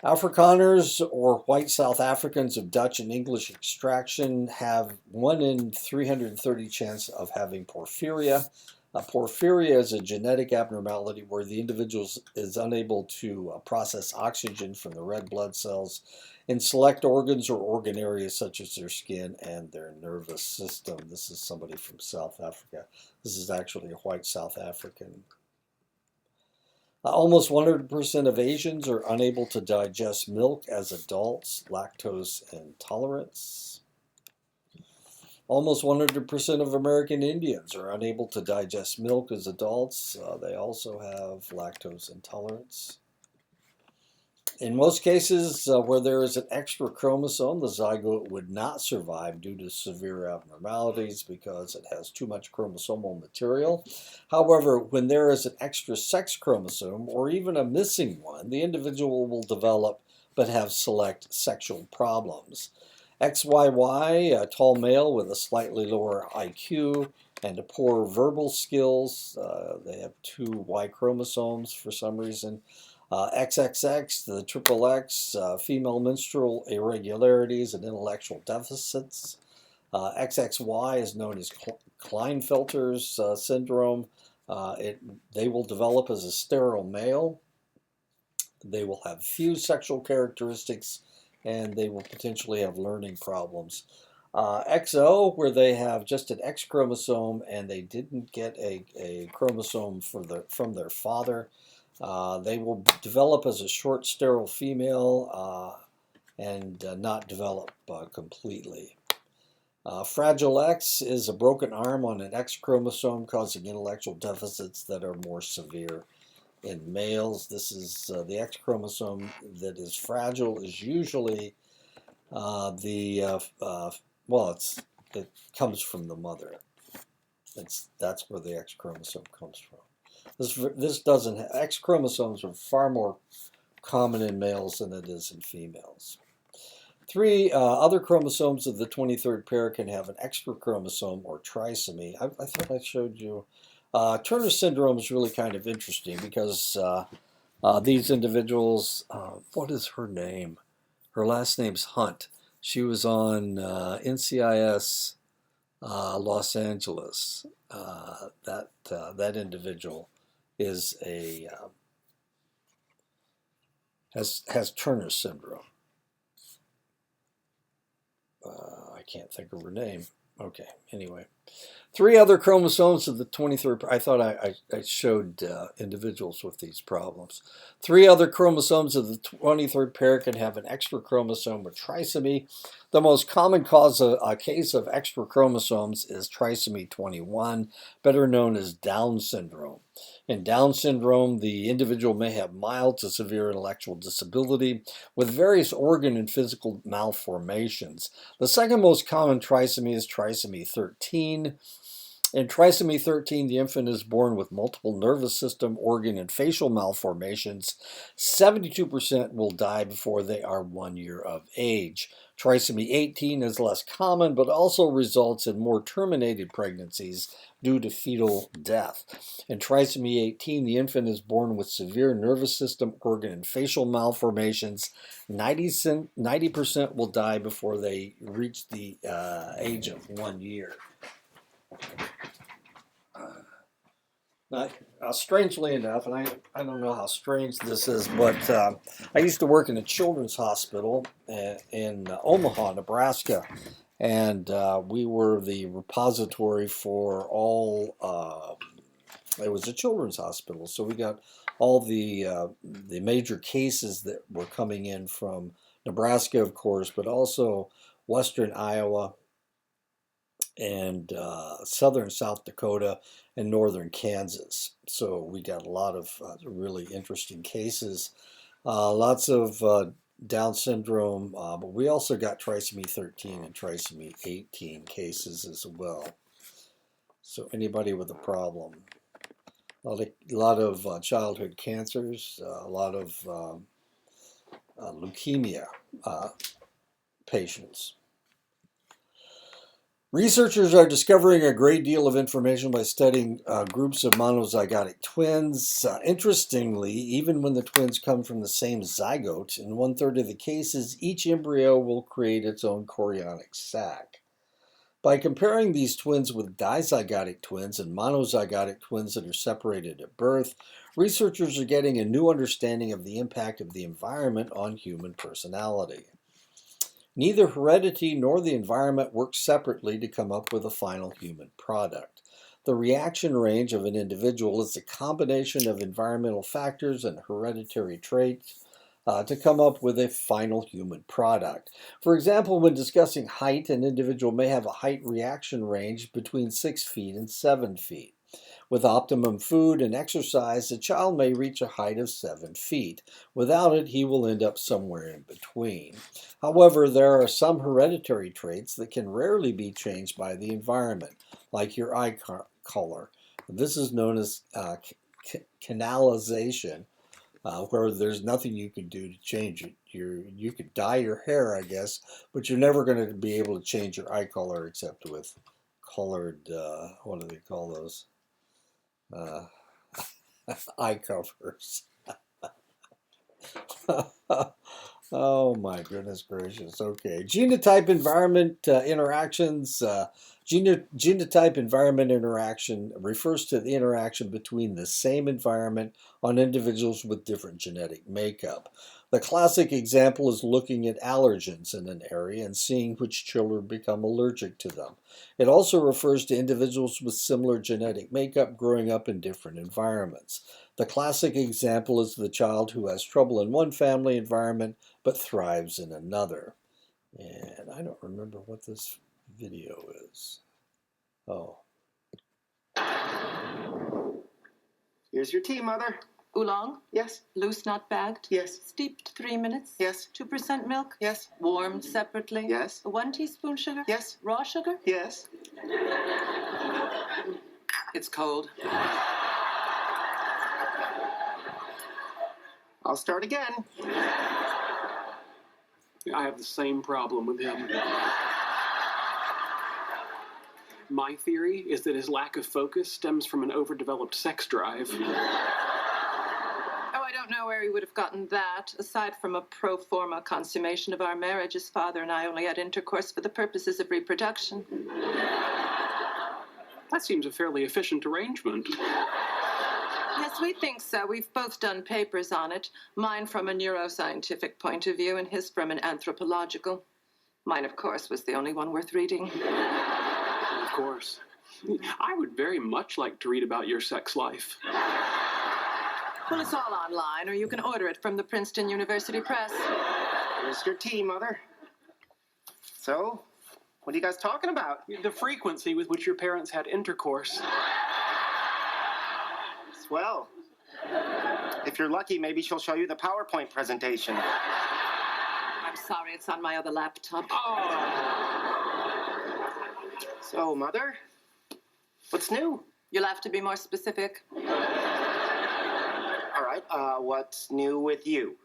Afrikaners, or white South Africans of Dutch and English extraction, have 1 in 330 chance of having porphyria. Porphyria is a genetic abnormality where the individual is unable to process oxygen from the red blood cells in select organs or organ areas such as their skin and their nervous system. This is somebody from South Africa. This is actually a white South African. Almost 100% of Asians are unable to digest milk as adults, lactose intolerance. Almost 100% of American Indians are unable to digest milk as adults. They also have lactose intolerance. In most cases where there is an extra chromosome, the zygote would not survive due to severe abnormalities because it has too much chromosomal material. However, when there is an extra sex chromosome, or even a missing one, the individual will develop but have select sexual problems. XYY, a tall male with a slightly lower IQ and poor verbal skills. They have 2 Y chromosomes for some reason. XXX, the triple X, female menstrual irregularities and intellectual deficits. XXY is known as Klinefelter's syndrome. They will develop as a sterile male. They will have few sexual characteristics, and they will potentially have learning problems. XO, where they have just an X chromosome and they didn't get a chromosome from their father. They will develop as a short, sterile female, and not develop completely. Fragile X is a broken arm on an X chromosome causing intellectual deficits that are more severe in males. This is the X chromosome that is fragile is usually it comes from the mother. That's where the X chromosome comes from. This doesn't X chromosomes are far more common in males than it is in females. Three other chromosomes of the 23rd pair can have an extra chromosome or trisomy. I thought I showed you. Turner syndrome is really kind of interesting because these individuals, what is her name? Her last name's Hunt. She was on NCIS Los Angeles. That individual is has Turner syndrome. I can't think of her name. Okay, anyway. Three other chromosomes of the 23rd. I thought I showed individuals with these problems. Three other chromosomes of the 23rd pair can have an extra chromosome or trisomy. The most common cause of a case of extra chromosomes is trisomy 21, better known as Down syndrome. In Down syndrome, the individual may have mild to severe intellectual disability with various organ and physical malformations. The second most common trisomy is trisomy 13. In trisomy 13, the infant is born with multiple nervous system, organ, and facial malformations. 72% will die before they are 1 year of age. Trisomy 18 is less common, but also results in more terminated pregnancies due to fetal death. In trisomy 18, the infant is born with severe nervous system, organ, and facial malformations. 90% will die before they reach the age of 1 year. Strangely enough, and I don't know how strange this is, but I used to work in a children's hospital in Omaha, Nebraska, and we were the repository for all. It was a children's hospital, so we got all the major cases that were coming in from Nebraska, of course, but also Western Iowa and southern South Dakota and northern Kansas. So we got a lot of really interesting cases, lots of Down syndrome, but we also got trisomy 13 and trisomy 18 cases as well. So anybody with a problem. A lot of childhood cancers, a lot of leukemia patients. Researchers are discovering a great deal of information by studying groups of monozygotic twins. Interestingly, even when the twins come from the same zygote, in 1/3 of the cases, each embryo will create its own chorionic sac. By comparing these twins with dizygotic twins and monozygotic twins that are separated at birth, researchers are getting a new understanding of the impact of the environment on human personality. Neither heredity nor the environment work separately to come up with a final human product. The reaction range of an individual is a combination of environmental factors and hereditary traits to come up with a final human product. For example, when discussing height, an individual may have a height reaction range between 6 feet and 7 feet. With optimum food and exercise, a child may reach a height of 7 feet. Without it, he will end up somewhere in between. However, there are some hereditary traits that can rarely be changed by the environment, like your eye color. This is known as canalization, where there's nothing you can do to change it. You could dye your hair, I guess, but you're never going to be able to change your eye color except with colored, what do they call those? Eye covers. Oh my goodness gracious. Okay. Genotype environment interactions. Genotype environment interaction refers to the interaction between the same environment on individuals with different genetic makeup. The classic example is looking at allergens in an area and seeing which children become allergic to them. It also refers to individuals with similar genetic makeup growing up in different environments. The classic example is the child who has trouble in one family environment but thrives in another. And I don't remember what this video is. Oh. Here's your tea, Mother. Oolong? Yes. Loose, not bagged? Yes. Steeped 3 minutes? Yes. 2% milk? Yes. Warmed separately? Yes. 1 teaspoon sugar? Yes. Raw sugar? Yes. It's cold. I'll start again. I have the same problem with him. My theory is that his lack of focus stems from an overdeveloped sex drive. Oh, I don't know where he would have gotten that. Aside from a pro forma consummation of our marriage, his father and I only had intercourse for the purposes of reproduction. That seems a fairly efficient arrangement. Yes, we think so. We've both done papers on it. Mine from a neuroscientific point of view and his from an anthropological. Mine, of course, was the only one worth reading. Of course. I would very much like to read about your sex life. Well, it's all online, or you can order it from the Princeton University Press. Here's your tea, Mother. So, what are you guys talking about? The frequency with which your parents had intercourse. Swell. If you're lucky, maybe she'll show you the PowerPoint presentation. I'm sorry, it's on my other laptop. So, Mother, what's new? You'll have to be more specific. All right, what's new with you?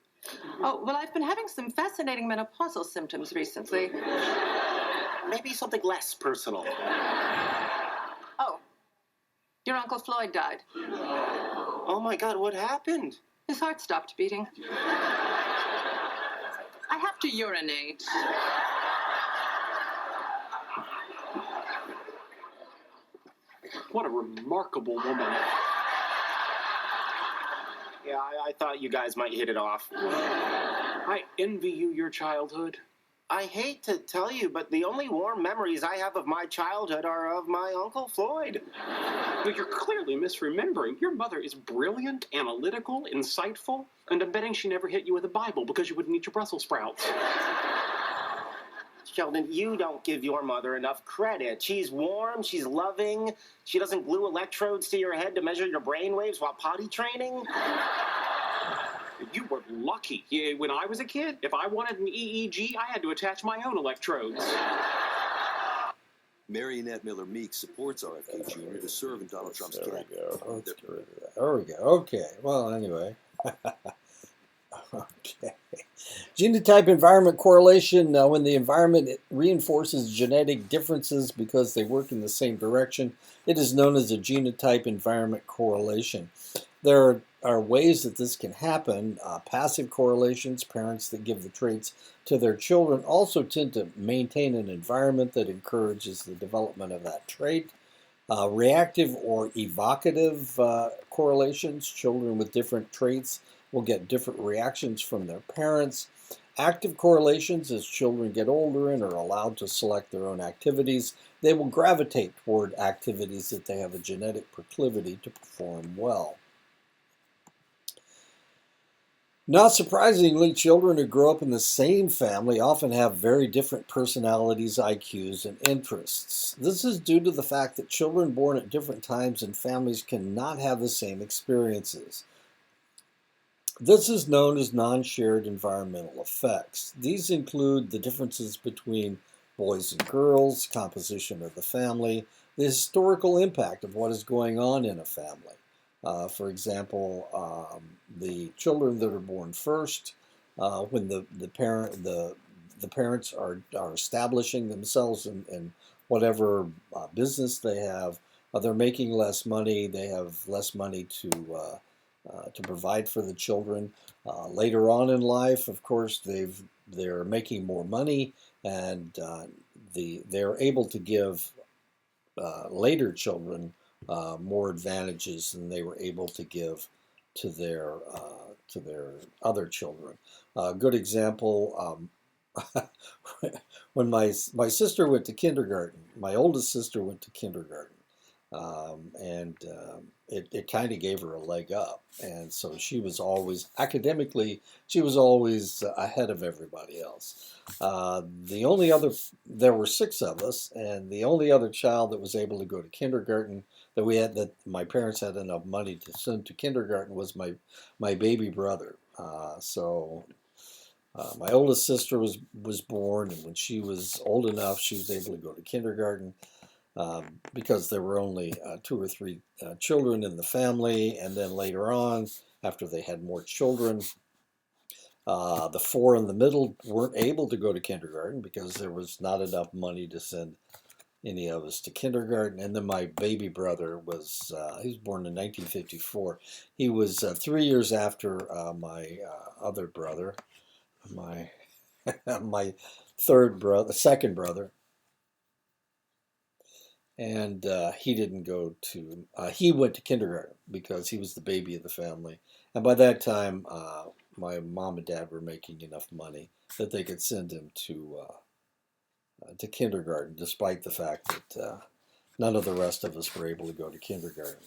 Oh, well, I've been having some fascinating menopausal symptoms recently. Maybe something less personal. Oh, your Uncle Floyd died. Oh my God, what happened? His heart stopped beating. I have to urinate. What a remarkable woman. Yeah, I thought you guys might hit it off. I envy you your childhood. I hate to tell you, but the only warm memories I have of my childhood are of my Uncle Floyd. But you're clearly misremembering. Your mother is brilliant, analytical, insightful, and I'm betting she never hit you with a Bible because you wouldn't eat your Brussels sprouts. Sheldon, you don't give your mother enough credit. She's warm, she's loving, she doesn't glue electrodes to your head to measure your brainwaves while potty training. You were lucky. Yeah, when I was a kid, if I wanted an EEG, I had to attach my own electrodes. Marionette Miller Meek supports RFK Jr. to serve in Donald Trump's cabinet. There we go. Let's get rid of that. There we go. Okay. Well, anyway. Okay. Genotype environment correlation. When the environment reinforces genetic differences because they work in the same direction, it is known as a genotype environment correlation. There are ways that this can happen. Passive correlations, parents that give the traits to their children also tend to maintain an environment that encourages the development of that trait. Reactive or evocative correlations, children with different traits will get different reactions from their parents. Active correlations, as children get older and are allowed to select their own activities, they will gravitate toward activities that they have a genetic proclivity to perform well. Not surprisingly, children who grow up in the same family often have very different personalities, IQs, and interests. This is due to the fact that children born at different times in families cannot have the same experiences. This is known as non-shared environmental effects. These include the differences between boys and girls, composition of the family, the historical impact of what is going on in a family. For example, the children that are born first, when the parents are establishing themselves in whatever business they have, they're making less money. They have less money to provide for the children. Later on in life, of course, they're making more money, and they're able to give later children more advantages than they were able to give to their other children. A good example, when my sister went to kindergarten, my oldest sister went to kindergarten. It kind of gave her a leg up. And so she was always, academically, she was always ahead of everybody else. There were 6 of us, and the only other child that was able to go to kindergarten that my parents had enough money to send to kindergarten was my baby brother. My oldest sister was born, and when she was old enough, she was able to go to kindergarten. Because there were only 2 or 3 children in the family, and then later on, after they had more children, the 4 in the middle weren't able to go to kindergarten because there was not enough money to send any of us to kindergarten. And then my baby brother he was born in 1954. He was 3 years after my other brother, my my second brother. And he didn't go to, he went to kindergarten because he was the baby of the family. And by that time, my mom and dad were making enough money that they could send him to kindergarten, despite the fact that none of the rest of us were able to go to kindergarten.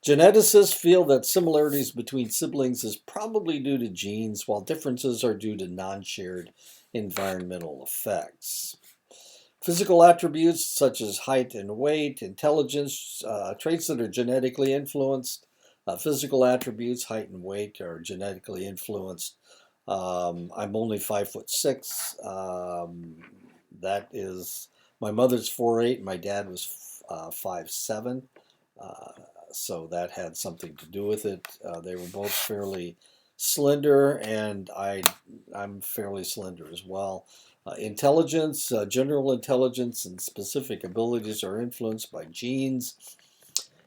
Geneticists feel that similarities between siblings is probably due to genes, while differences are due to non-shared environmental effects. Physical attributes such as height and weight, intelligence, traits that are genetically influenced. Physical attributes, height and weight, are genetically influenced. I'm only 5'6". That is, my mother's 4'8", my dad was 5'7". So that had something to do with it. They were both fairly slender, and I'm fairly slender as well. Intelligence, general intelligence, and specific abilities are influenced by genes.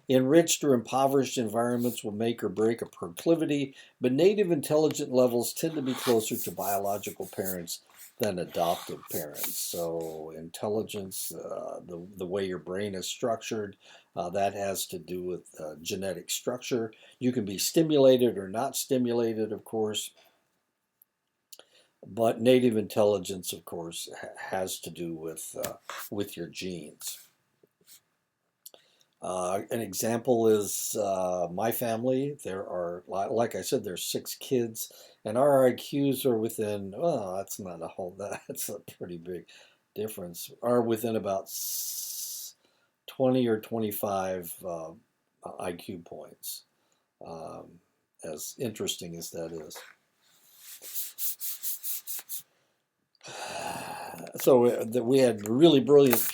Enriched or impoverished environments will make or break a proclivity, but native intelligence levels tend to be closer to biological parents than adoptive parents. So intelligence, the way your brain is structured, that has to do with genetic structure. You can be stimulated or not stimulated, of course. But native intelligence, of course, has to do with your genes. An example is my family. There are, like I said, there's 6 kids, and our IQs are within, well, that's not a whole, that's a pretty big difference, are within about 20 or 25 IQ points, as interesting as that is. So we had really brilliant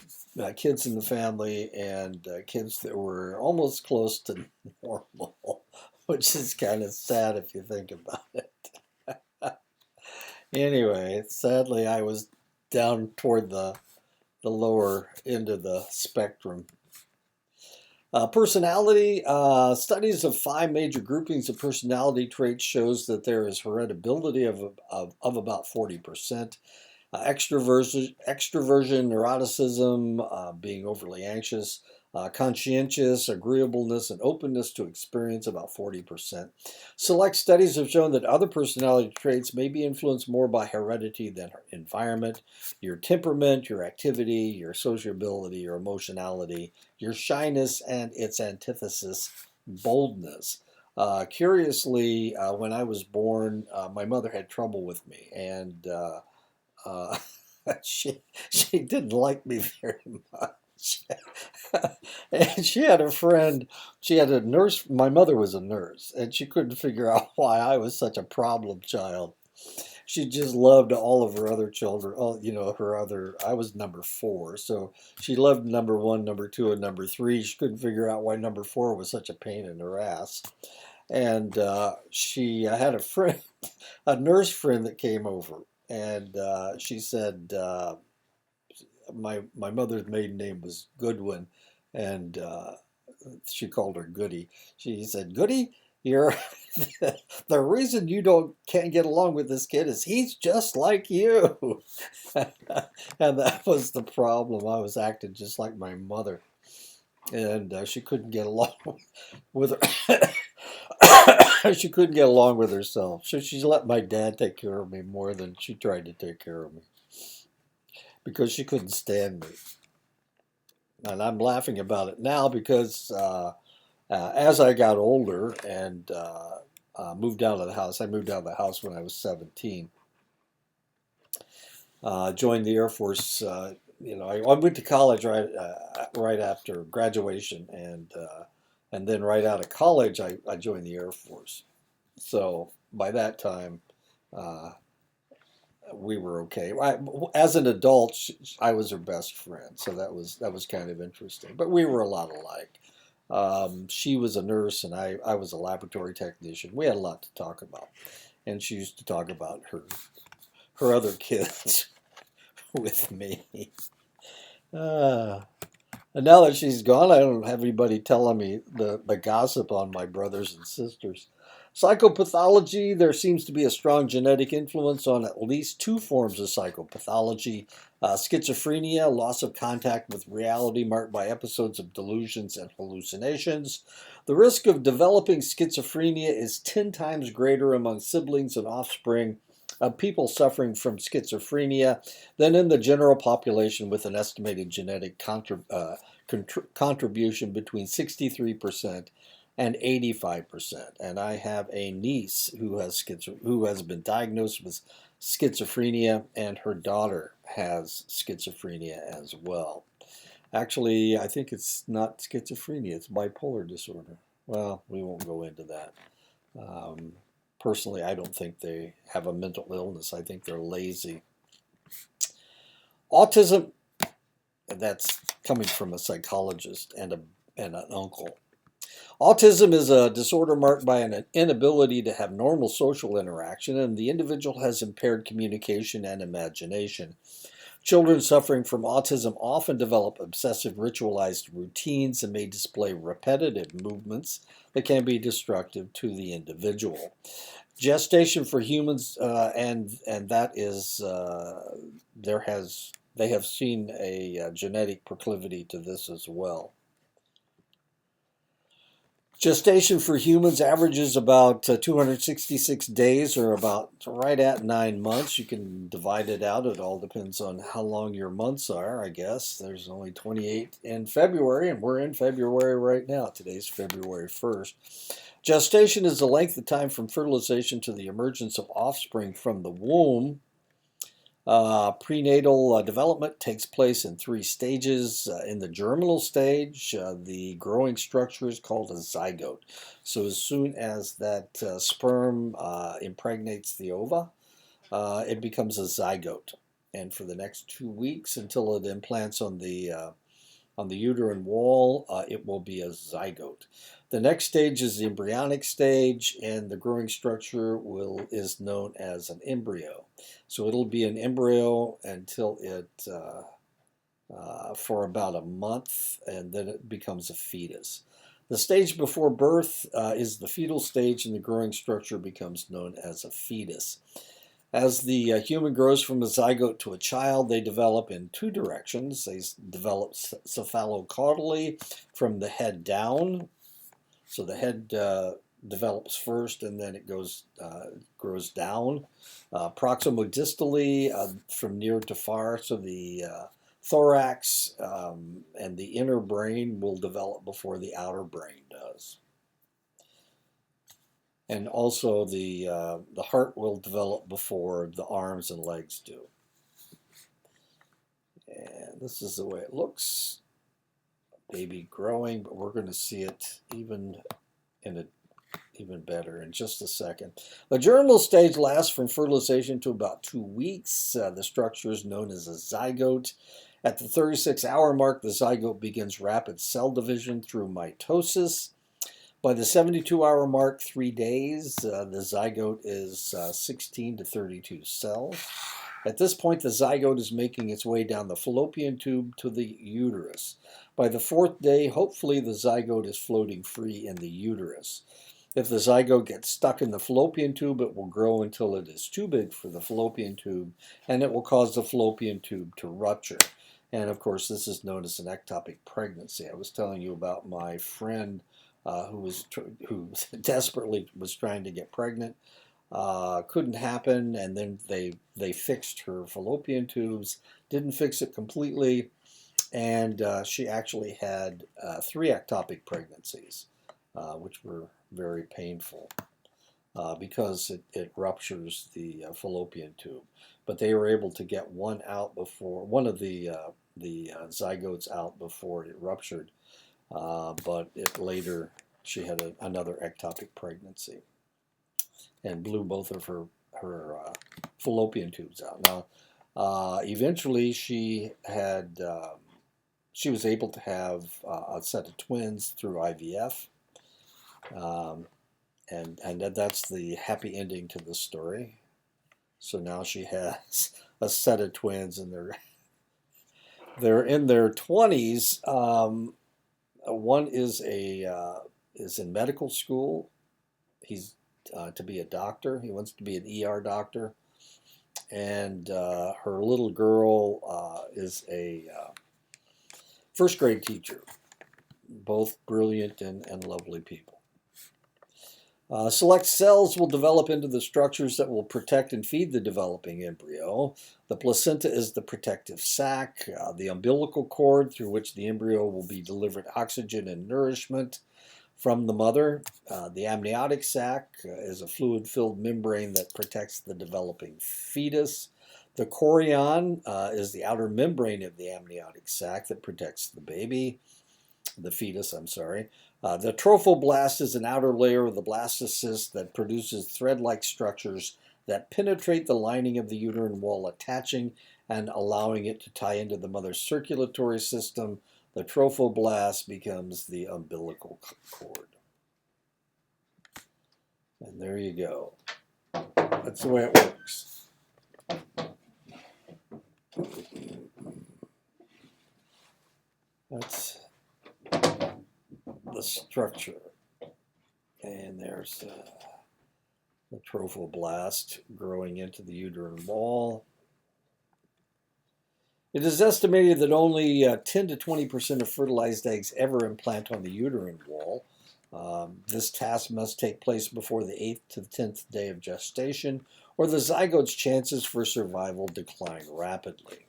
kids in the family, and kids that were almost close to normal, which is kind of sad if you think about it. Anyway, sadly, I was down toward the lower end of the spectrum. Personality, studies of 5 major groupings of personality traits shows that there is heritability of about 40%. Extroversion, neuroticism, being overly anxious, conscientious, agreeableness, and openness to experience, about 40%. Select studies have shown that other personality traits may be influenced more by heredity than environment. Your temperament, your activity, your sociability, your emotionality, your shyness, and its antithesis, boldness. Curiously, when I was born, my mother had trouble with me, and she didn't like me very much. And she had a friend, she had a nurse, my mother was a nurse, and she couldn't figure out why I was such a problem child. She just loved all of her other children. Oh, I was number 4, so she loved number 1, number 2, and number 3. She couldn't figure out why number 4 was such a pain in her ass. And she had a friend, a nurse friend that came over. And she said, my mother's maiden name was Goodwin, and she called her Goody. She said, Goody, you're the reason you can't get along with this kid is he's just like you. And that was the problem. I was acting just like my mother, and she couldn't get along with her. She couldn't get along with herself, so she let my dad take care of me more than she tried to take care of me, because she couldn't stand me. And I'm laughing about it now because as I got older and moved out of the house, I moved out of the house when I was 17. Joined the Air Force. I went to college right after graduation, and then right out of college, I joined the Air Force. So by that time, uh, we were okay. As an adult, I was her best friend, so that was kind of interesting. But we were a lot alike. She was a nurse, and I was a laboratory technician. We had a lot to talk about, and she used to talk about her other kids with me. Uh, and now that she's gone, I don't have anybody telling me the gossip on my brothers and sisters. Psychopathology, there seems to be a strong genetic influence on at least two forms of psychopathology: schizophrenia, loss of contact with reality marked by episodes of delusions and hallucinations. The risk of developing schizophrenia is 10 times greater among siblings and offspring of people suffering from schizophrenia than in the general population, with an estimated genetic contribution between 63% and 85%. And I have a niece who has been diagnosed with schizophrenia, and her daughter has schizophrenia as well. Actually, I think it's not schizophrenia, it's bipolar disorder. Well, we won't go into that. Um, Personally, I don't think they have a mental illness. I think they're lazy. Autism, that's coming from a psychologist and an uncle. Autism is a disorder marked by an inability to have normal social interaction, and the individual has impaired communication and imagination. Children suffering from autism often develop obsessive ritualized routines and may display repetitive movements that can be destructive to the individual. Gestation for humans, and that is they have seen a genetic proclivity to this as well. Gestation for humans averages about 266 days, or about right at 9 months. You can divide it out. It all depends on how long your months are, I guess. There's only 28 in February, and we're in February right now. Today's February 1st. Gestation is the length of time from fertilization to the emergence of offspring from the womb. Prenatal development takes place in 3 stages. In the germinal stage, the growing structure is called a zygote. So as soon as that sperm impregnates the ova, it becomes a zygote. And for the next 2 weeks, until it implants on the uterine wall, it will be a zygote. The next stage is the embryonic stage, and the growing structure is known as an embryo. So it'll be an embryo until it for about a month, and then it becomes a fetus. The stage before birth is the fetal stage, and the growing structure becomes known as a fetus. As the human grows from a zygote to a child, they develop in 2 directions. They develop cephalocaudally, from the head down. So the head develops first, and then it grows down. Proximodistally, from near to far. So the thorax and the inner brain will develop before the outer brain does. And also the heart will develop before the arms and legs do. And this is the way it looks. Baby growing, but we're going to see it even better in just a second. The germinal stage lasts from fertilization to about 2 weeks. The structure is known as a zygote. At the 36-hour mark, the zygote begins rapid cell division through mitosis. By the 72-hour mark, 3 days, the zygote is 16 to 32 cells. At this point, the zygote is making its way down the fallopian tube to the uterus. By the 4th day, hopefully the zygote is floating free in the uterus. If the zygote gets stuck in the fallopian tube, it will grow until it is too big for the fallopian tube, and it will cause the fallopian tube to rupture. And of course, this is known as an ectopic pregnancy. I was telling you about my friend who desperately was trying to get pregnant. Couldn't happen, and then they fixed her fallopian tubes. Didn't fix it completely, And she actually had 3 ectopic pregnancies, which were very painful because it ruptures the fallopian tube. But they were able to get one of the zygotes out before it ruptured. But later she had another ectopic pregnancy and blew both of her fallopian tubes out. Now, eventually she was able to have a set of twins through IVF, and that's the happy ending to the story. So now she has a set of twins, and they're in their 20s. One is in medical school. He's to be a doctor. He wants to be an ER doctor. And her little girl is a first grade teacher. Both brilliant and lovely people. Select cells will develop into the structures that will protect and feed the developing embryo. The placenta is the protective sac, the umbilical cord through which the embryo will be delivered oxygen and nourishment from the mother. The amniotic sac is a fluid-filled membrane that protects the developing fetus. The chorion is the outer membrane of the amniotic sac that protects the fetus. The trophoblast is an outer layer of the blastocyst that produces thread-like structures that penetrate the lining of the uterine wall, attaching and allowing it to tie into the mother's circulatory system. The trophoblast becomes the umbilical cord. And there you go. That's the way it works. That's the structure. And there's the trophoblast growing into the uterine wall. It is estimated that only 10 to 20% of fertilized eggs ever implant on the uterine wall. This task must take place before the 8th to the 10th day of gestation, or the zygote's chances for survival decline rapidly.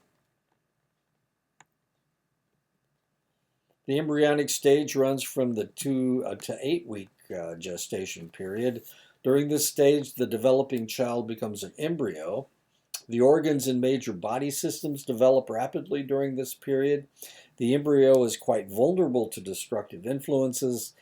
The embryonic stage runs from the 2 to 8 week gestation period. During this stage, the developing child becomes an embryo. The organs and major body systems develop rapidly during this period. The embryo is quite vulnerable to destructive influences.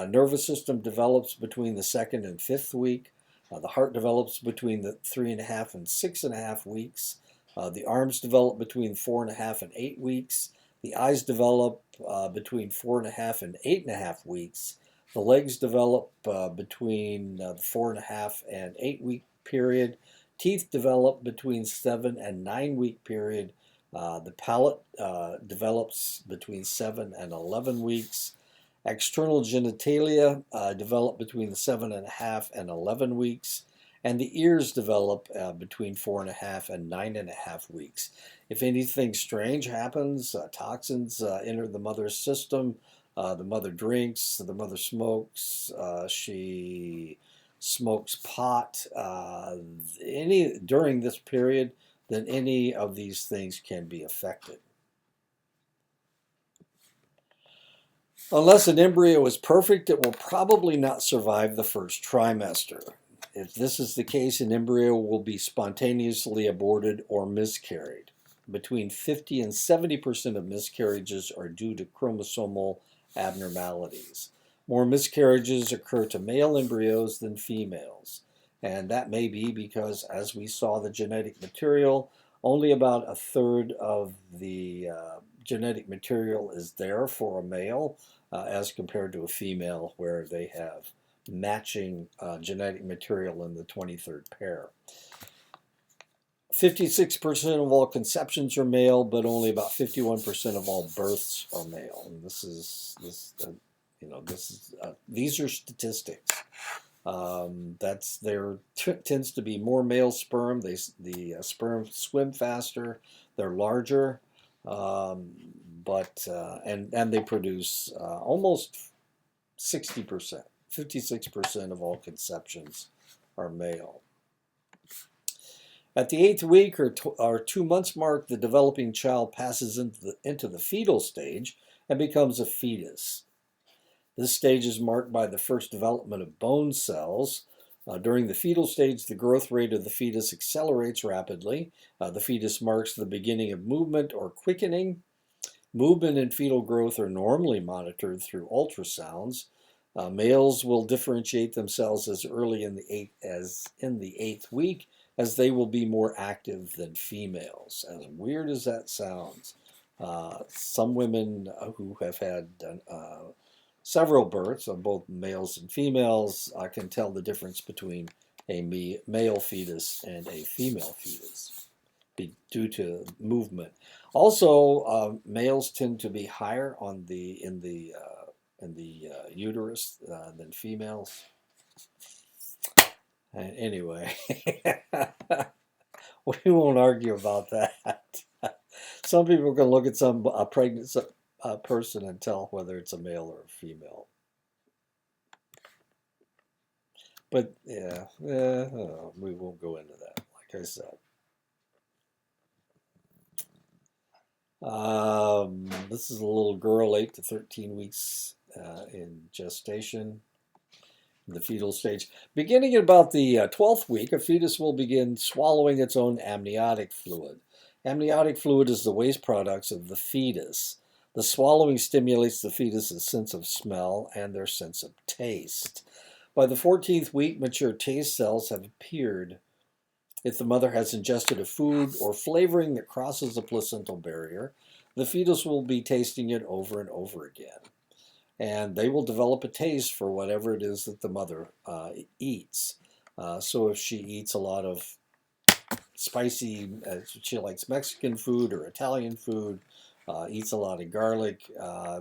Nervous system develops between the 2nd and 5th week. The heart develops between the 3.5 and 6.5 weeks. The arms develop between 4.5 and 8 weeks. The eyes develop between 4.5 and 8.5 weeks. The legs develop between the 4.5 and 8 week period. Teeth develop between 7 and 9 week period. The palate develops between 7 and 11 weeks. External genitalia develop between 7.5 and 11 weeks. And the ears develop between 4.5 and 9.5 weeks. If anything strange happens, toxins enter the mother's system. The mother drinks, the mother smokes, she smokes pot during this period, then any of these things can be affected. Unless an embryo is perfect, it will probably not survive the first trimester. If this is the case, an embryo will be spontaneously aborted or miscarried. Between 50 and 70% of miscarriages are due to chromosomal abnormalities. More miscarriages occur to male embryos than females. And that may be because, as we saw the genetic material, only about a third of the genetic material is there for a male as compared to a female, where they have matching genetic material in the 23rd pair. 56% of all conceptions are male, but only about 51% of all births are male. And these are statistics. There tends to be more male sperm. The sperm swim faster. They're larger, and they produce almost 60%. 56% of all conceptions are male. At the 8th week or 2 months mark, the developing child passes into the fetal stage and becomes a fetus. This stage is marked by the first development of bone cells. During the fetal stage, the growth rate of the fetus accelerates rapidly. The fetus marks the beginning of movement or quickening. Movement and fetal growth are normally monitored through ultrasounds. Males will differentiate themselves as early in the 8th week, as they will be more active than females. As weird as that sounds, some women who have had several births of both males and females can tell the difference between a male fetus and a female fetus due to movement. Also, males tend to be higher in the uterus than females. And anyway, we won't argue about that. Some people can look at a pregnant person and tell whether it's a male or a female. But yeah, we won't go into that, like I said. This is a little girl, 8 to 13 weeks in gestation, in the fetal stage. Beginning at about the 12th week, a fetus will begin swallowing its own amniotic fluid. Amniotic fluid is the waste products of the fetus. The swallowing stimulates the fetus's sense of smell and their sense of taste. By the 14th week, mature taste cells have appeared. If the mother has ingested a food or flavoring that crosses the placental barrier, the fetus will be tasting it over and over again. And they will develop a taste for whatever it is that the mother eats. So if she eats a lot of spicy, she likes Mexican food or Italian food, eats a lot of garlic,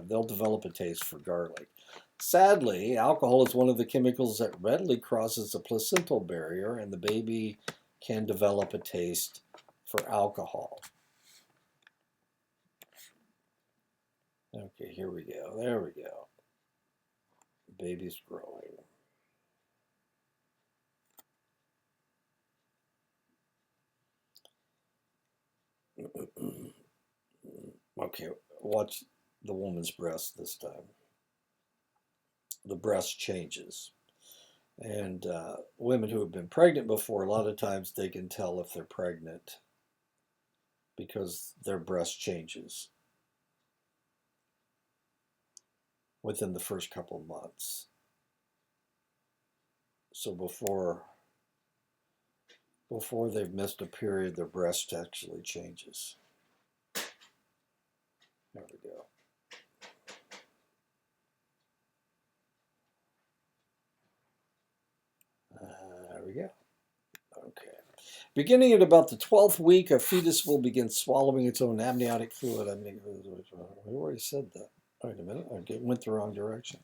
they'll develop a taste for garlic. Sadly, alcohol is one of the chemicals that readily crosses the placental barrier, and the baby can develop a taste for alcohol. Okay, here we go. There we go. Baby's growing. Okay, watch the woman's breast this time. The breast changes. And women who have been pregnant before, a lot of times they can tell if they're pregnant because their breast changes within the first couple of months. So before they've missed a period, their breast actually changes. There we go. There we go. Okay. Beginning at about the 12th week, a fetus will begin swallowing its own amniotic fluid. I already said that. Wait a minute, I went the wrong direction.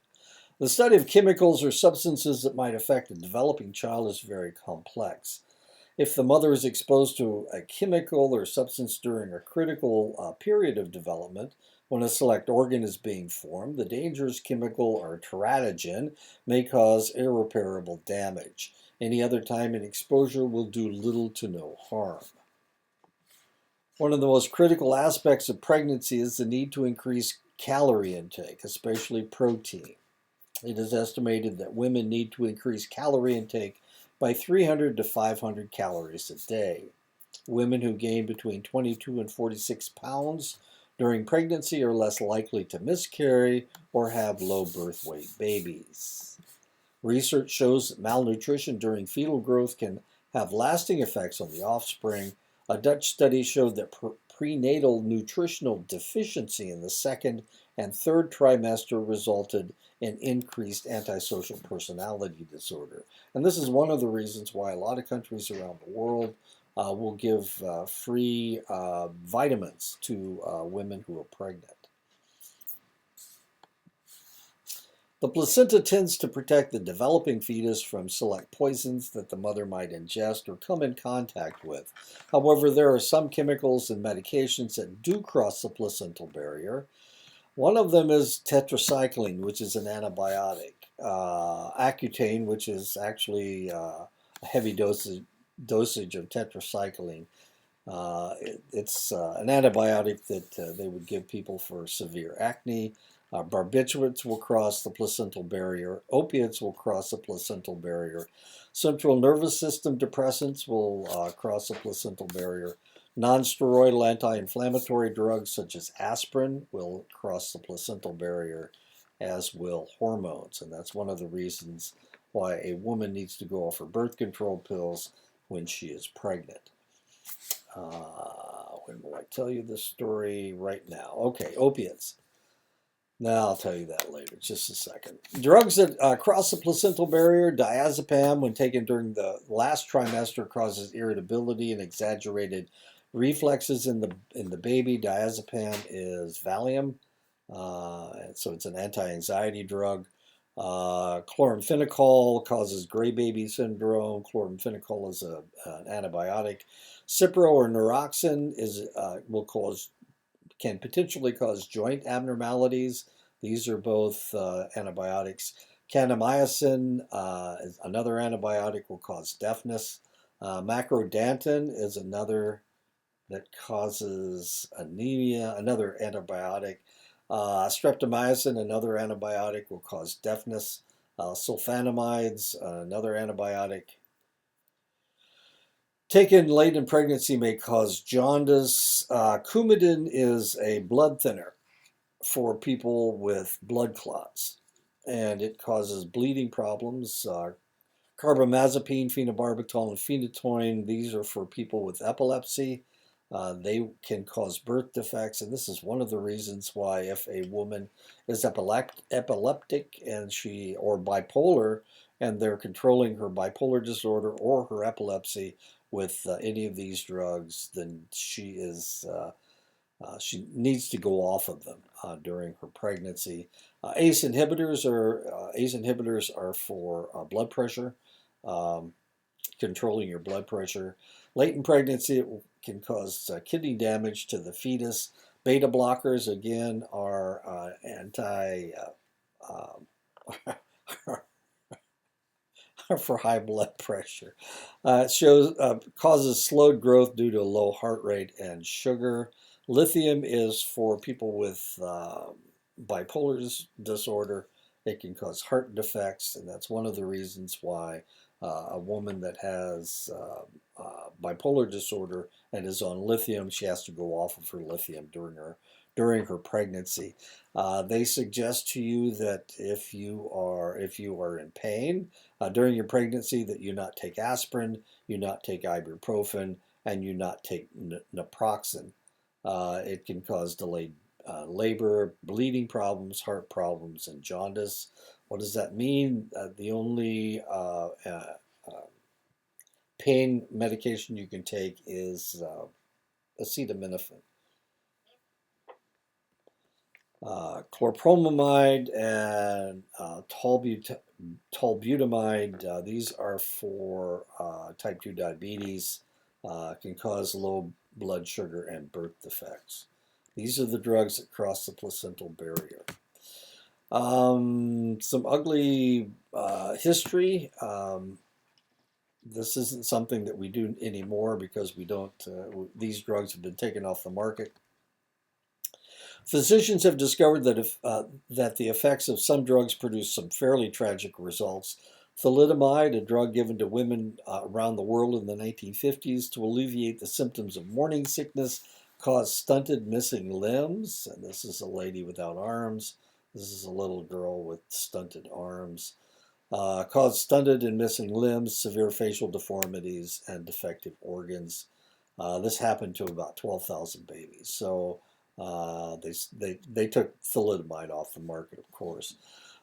The study of chemicals or substances that might affect a developing child is very complex. If the mother is exposed to a chemical or substance during a critical period of development, when a select organ is being formed, the dangerous chemical or teratogen may cause irreparable damage. Any other time an exposure will do little to no harm. One of the most critical aspects of pregnancy is the need to increase calorie intake, especially protein. It is estimated that women need to increase calorie intake by 300 to 500 calories a day. Women who gain between 22 and 46 pounds during pregnancy are less likely to miscarry or have low birth weight babies. Research shows that malnutrition during fetal growth can have lasting effects on the offspring. A Dutch study showed that prenatal nutritional deficiency in the second and third trimester resulted in increased antisocial personality disorder. And this is one of the reasons why a lot of countries around the world will give free vitamins to women who are pregnant. The placenta tends to protect the developing fetus from select poisons that the mother might ingest or come in contact with. However, there are some chemicals and medications that do cross the placental barrier. One of them is tetracycline, which is an antibiotic. Accutane, which is actually a heavy dosage dosage of tetracycline. It's an antibiotic that they would give people for severe acne. Barbiturates will cross the placental barrier. Opiates will cross the placental barrier. Central nervous system depressants will cross the placental barrier. Non-steroidal anti-inflammatory drugs such as aspirin will cross the placental barrier, as will hormones. And that's one of the reasons why a woman needs to go off her birth control pills when she is pregnant. When will I tell you this story? Right now. Okay, opiates. Now I'll tell you that later, just a second. Drugs that cross the placental barrier, diazepam, when taken during the last trimester, causes irritability and exaggerated reflexes in the baby. Diazepam is Valium, so it's an anti-anxiety drug. Chloramphenicol causes gray baby syndrome. Chloramphenicol is an antibiotic. Cipro or Neuroxin can potentially cause joint abnormalities. These are both antibiotics. Kanamycin, another antibiotic, will cause deafness. Macrodantin is another that causes anemia, another antibiotic. Streptomycin, another antibiotic, will cause deafness. Sulfonamides, another antibiotic. Taken late in pregnancy may cause jaundice. Coumadin is a blood thinner for people with blood clots, and it causes bleeding problems. Carbamazepine, phenobarbital, and phenytoin, these are for people with epilepsy. They can cause birth defects, and this is one of the reasons why if a woman is epileptic or bipolar, and they're controlling her bipolar disorder or her epilepsy with any of these drugs, then she needs to go off of them during her pregnancy. ACE inhibitors are for blood pressure, controlling your blood pressure. Late in pregnancy, it can cause kidney damage to the fetus. Beta blockers, again, are for high blood pressure. It causes slowed growth due to low heart rate and sugar. Lithium is for people with bipolar disorder. It can cause heart defects, and that's one of the reasons why a woman that has bipolar disorder and is on lithium, she has to go off of her lithium during her pregnancy. They suggest to you that if you are in pain during your pregnancy, that you not take aspirin, you not take ibuprofen, and you not take naproxen. It can cause delayed labor, bleeding problems, heart problems, and jaundice. What does that mean? The only pain medication you can take is acetaminophen. Chlorpromamide and tolbutamide, these are for type 2 diabetes, can cause low blood sugar and birth defects. These are the drugs that cross the placental barrier. Some ugly history. This isn't something that we do anymore because we don't. These drugs have been taken off the market. Physicians have discovered that the effects of some drugs produce some fairly tragic results. Thalidomide, a drug given to women around the world in the 1950s to alleviate the symptoms of morning sickness, caused stunted missing limbs. And this is a lady without arms. This is a little girl with stunted arms. Caused stunted and missing limbs, severe facial deformities, and defective organs. This happened to about 12,000 babies. So they took thalidomide off the market, of course.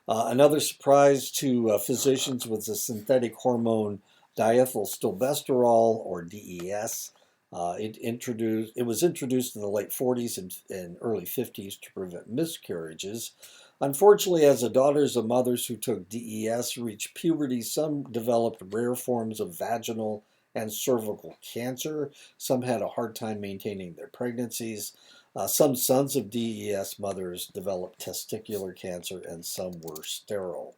Another surprise to physicians was the synthetic hormone diethylstilbestrol, or DES. It was introduced in the late 40s and early 50s to prevent miscarriages. Unfortunately, as the daughters of mothers who took DES reached puberty, some developed rare forms of vaginal and cervical cancer. Some had a hard time maintaining their pregnancies. Some sons of DES mothers developed testicular cancer, and some were sterile.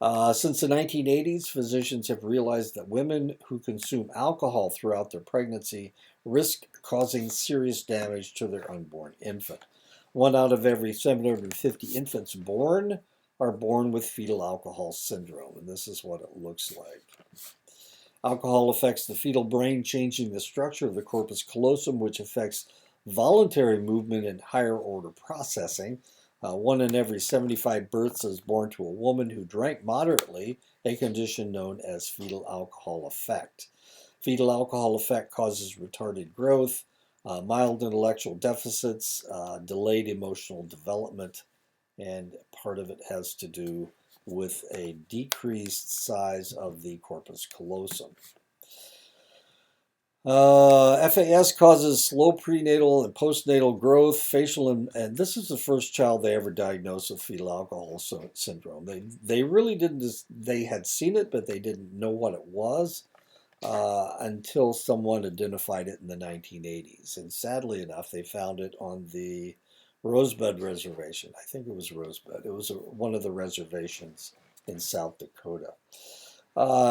Since the 1980s, physicians have realized that women who consume alcohol throughout their pregnancy risk causing serious damage to their unborn infant. 1 out of every 750 infants born are born with fetal alcohol syndrome, and this is what it looks like. Alcohol affects the fetal brain, changing the structure of the corpus callosum, which affects voluntary movement and higher order processing. 1 in every 75 births is born to a woman who drank moderately, a condition known as fetal alcohol effect. Fetal alcohol effect causes retarded growth, mild intellectual deficits, delayed emotional development, and part of it has to do with a decreased size of the corpus callosum. FAS causes slow prenatal and postnatal growth, facial, and this is the first child they ever diagnosed with fetal alcohol syndrome. They really didn't, they had seen it, but they didn't know what it was until someone identified it in the 1980s. And sadly enough, they found it on the Rosebud Reservation. I think it was Rosebud. It was one of the reservations in South Dakota.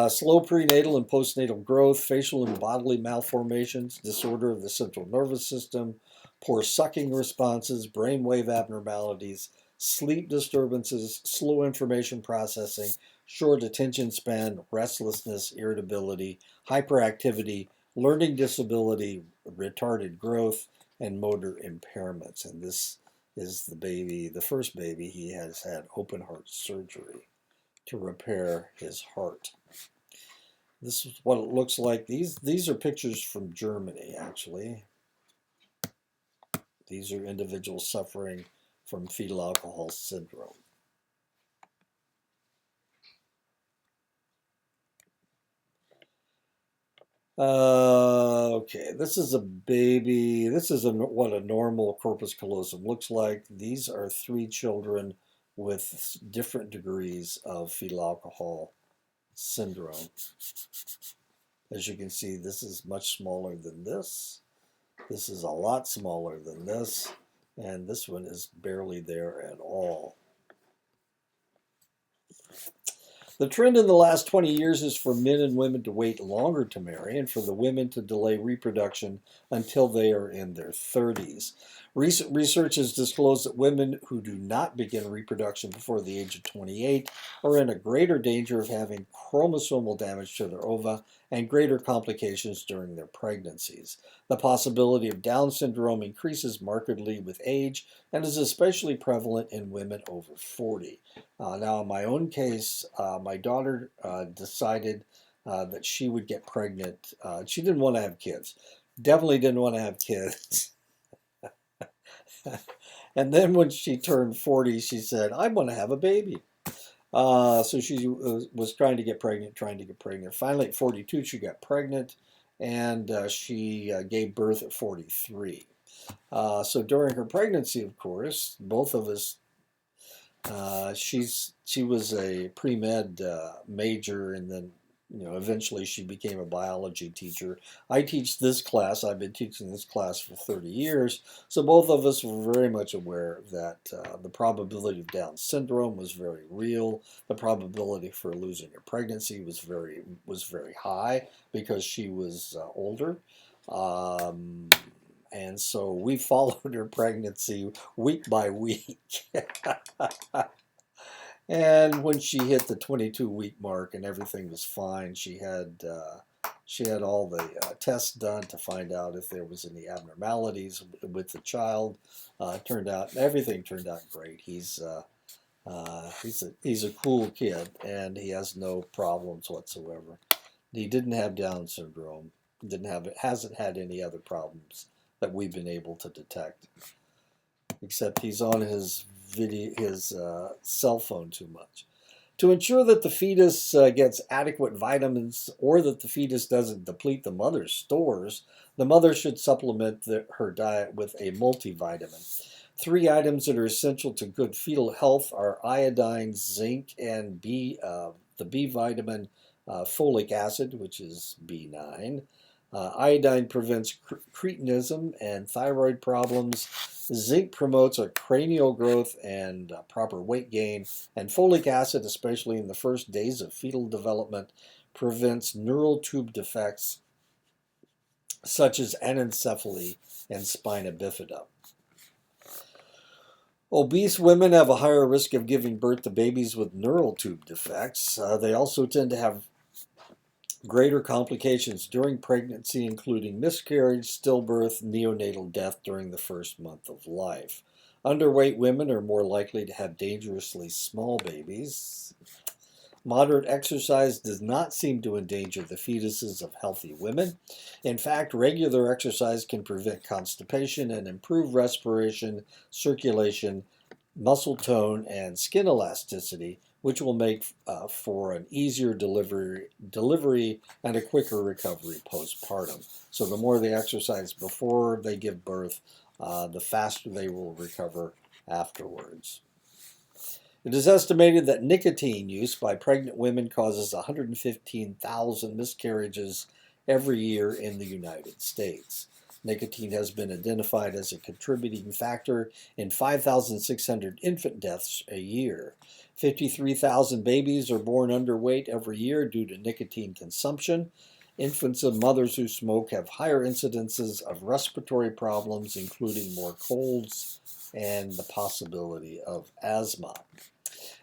Slow prenatal and postnatal growth, facial and bodily malformations, disorder of the central nervous system, poor sucking responses, brainwave abnormalities, sleep disturbances, slow information processing, short attention span, restlessness, irritability, hyperactivity, learning disability, retarded growth, and motor impairments. And this is the baby, the first baby. He has had open heart surgery to repair his heart. This is what it looks like. These are pictures from Germany, actually. These are individuals suffering from fetal alcohol syndrome. Okay, this is a baby. This is what a normal corpus callosum looks like. These are 3 children with different degrees of fetal alcohol syndrome. As you can see, this is much smaller than this. This is a lot smaller than this. And this one is barely there at all. The trend in the last 20 years is for men and women to wait longer to marry and for the women to delay reproduction until they are in their 30s. Recent research has disclosed that women who do not begin reproduction before the age of 28 are in a greater danger of having chromosomal damage to their ova and greater complications during their pregnancies. The possibility of Down syndrome increases markedly with age and is especially prevalent in women over 40. Now, in my own case, my daughter decided that she would get pregnant. She didn't want to have kids. Definitely didn't want to have kids. And then when she turned 40, she said, I want to have a baby. So she was trying to get pregnant. Finally, at 42, she got pregnant, and she gave birth at 43. So during her pregnancy, of course, both of us, she was a pre-med major, and then eventually she became a biology teacher. I teach this class. I've been teaching this class for 30 years. So both of us were very much aware that the probability of Down syndrome was very real. The probability for losing a pregnancy was very high because she was older. And so we followed her pregnancy week by week. And when she hit the 22-week mark and everything was fine, she had all the tests done to find out if there was any abnormalities with the child. Everything turned out great. He's a cool kid, and he has no problems whatsoever. He didn't have Down syndrome. Hasn't had any other problems that we've been able to detect, except he's on his cell phone too much. To ensure that the fetus gets adequate vitamins or that the fetus doesn't deplete the mother's stores, the mother should supplement her diet with a multivitamin. 3 items that are essential to good fetal health are iodine, zinc, and the B vitamin, folic acid, which is B9, Iodine prevents cretinism and thyroid problems. Zinc promotes a cranial growth and proper weight gain. And folic acid, especially in the first days of fetal development, prevents neural tube defects such as anencephaly and spina bifida. Obese women have a higher risk of giving birth to babies with neural tube defects. They also tend to have greater complications during pregnancy, including miscarriage, stillbirth, neonatal death during the first month of life. Underweight women are more likely to have dangerously small babies. Moderate exercise does not seem to endanger the fetuses of healthy women. In fact, regular exercise can prevent constipation and improve respiration, circulation, muscle tone, and skin elasticity, which will make for an easier delivery and a quicker recovery postpartum. So the more they exercise before they give birth, the faster they will recover afterwards. It is estimated that nicotine use by pregnant women causes 115,000 miscarriages every year in the United States. Nicotine has been identified as a contributing factor in 5,600 infant deaths a year. 53,000 babies are born underweight every year due to nicotine consumption. Infants of mothers who smoke have higher incidences of respiratory problems, including more colds and the possibility of asthma.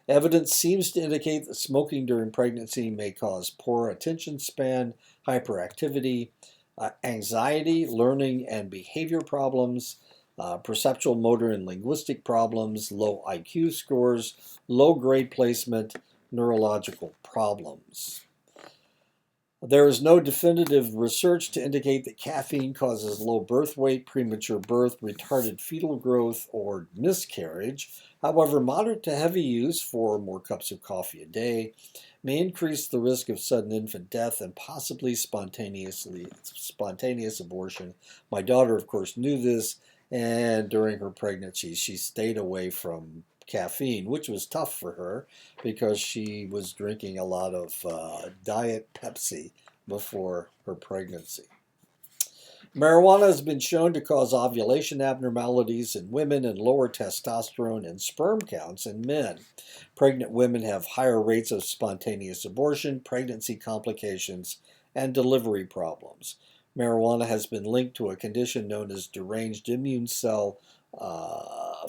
Evidence seems to indicate that smoking during pregnancy may cause poor attention span, hyperactivity, anxiety, learning and behavior problems, perceptual, motor, and linguistic problems, low IQ scores, low grade placement, neurological problems. There is no definitive research to indicate that caffeine causes low birth weight, premature birth, retarded fetal growth, or miscarriage. However, moderate to heavy use, 4 or more cups of coffee a day, may increase the risk of sudden infant death and possibly spontaneous abortion. My daughter, of course, knew this, and during her pregnancy, she stayed away from caffeine, which was tough for her because she was drinking a lot of Diet Pepsi before her pregnancy. Marijuana has been shown to cause ovulation abnormalities in women and lower testosterone and sperm counts in men. Pregnant women have higher rates of spontaneous abortion, pregnancy complications, and delivery problems. Marijuana has been linked to a condition known as deranged immune cell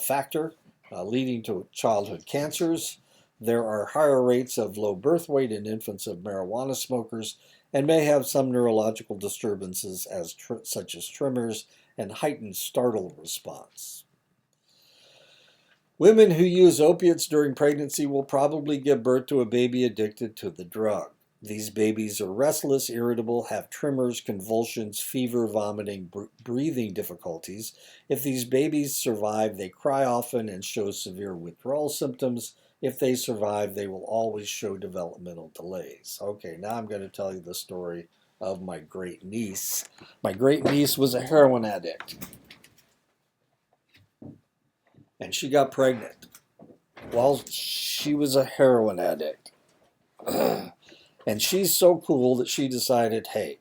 factor, leading to childhood cancers. There are higher rates of low birth weight in infants of marijuana smokers and may have some neurological disturbances such as tremors and heightened startle response. Women who use opiates during pregnancy will probably give birth to a baby addicted to the drug. These babies are restless, irritable, have tremors, convulsions, fever, vomiting, breathing difficulties. If these babies survive, they cry often and show severe withdrawal symptoms. If they survive, they will always show developmental delays. Okay, now I'm going to tell you the story of my great niece. My great niece was a heroin addict, and she got pregnant while she was a heroin addict. And she's so cool that she decided, hey,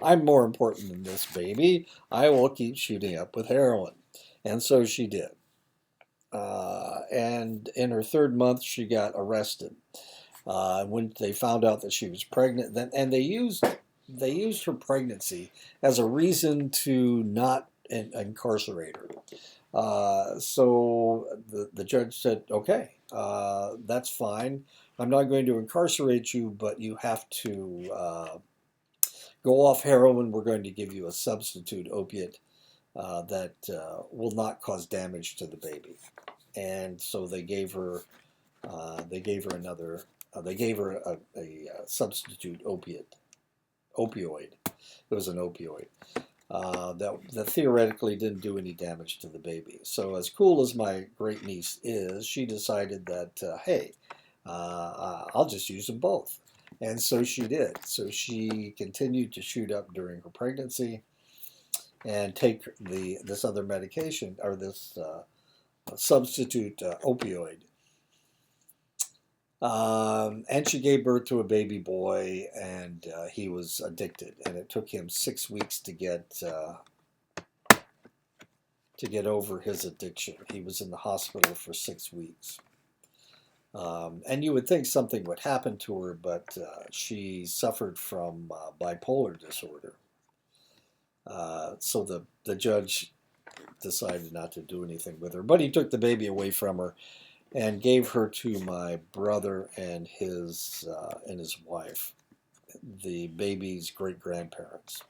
I'm more important than this baby. I will keep shooting up with heroin. And so she did. And in her 3rd month, she got arrested. When they found out that she was pregnant, and they used her pregnancy as a reason to not incarcerate her. So the judge said, okay, that's fine. I'm not going to incarcerate you, but you have to go off heroin. We're going to give you a substitute opiate that will not cause damage to the baby. And so they gave her a substitute opioid. It was an opioid that theoretically didn't do any damage to the baby. So as cool as my great niece is, she decided that, hey, I'll just use them both. And so she did. So she continued to shoot up during her pregnancy and take this other medication, or this substitute opioid. And she gave birth to a baby boy, and he was addicted, and it took him 6 weeks to get over his addiction. He was in the hospital for 6 weeks. And you would think something would happen to her, but she suffered from bipolar disorder. So the judge decided not to do anything with her, but he took the baby away from her and gave her to my brother and his wife, the baby's great-grandparents.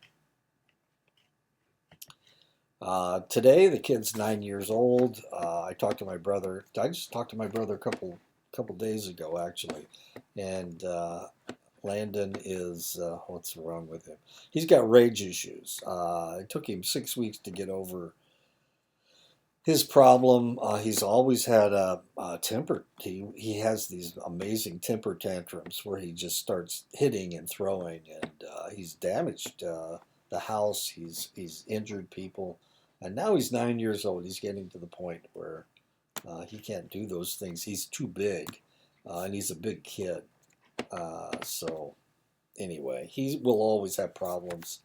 Today, the kid's 9 years old. I talked to my brother. I just talked to my brother a couple days ago, actually, and Landon is what's wrong with him? He's got rage issues. It took him 6 weeks to get over his problem. He's always had a temper. He has these amazing temper tantrums where he just starts hitting and throwing, and he's damaged the house. He's injured people, and now he's 9 years old. He's getting to the point where he can't do those things. He's too big, and he's a big kid. So anyway, he will always have problems.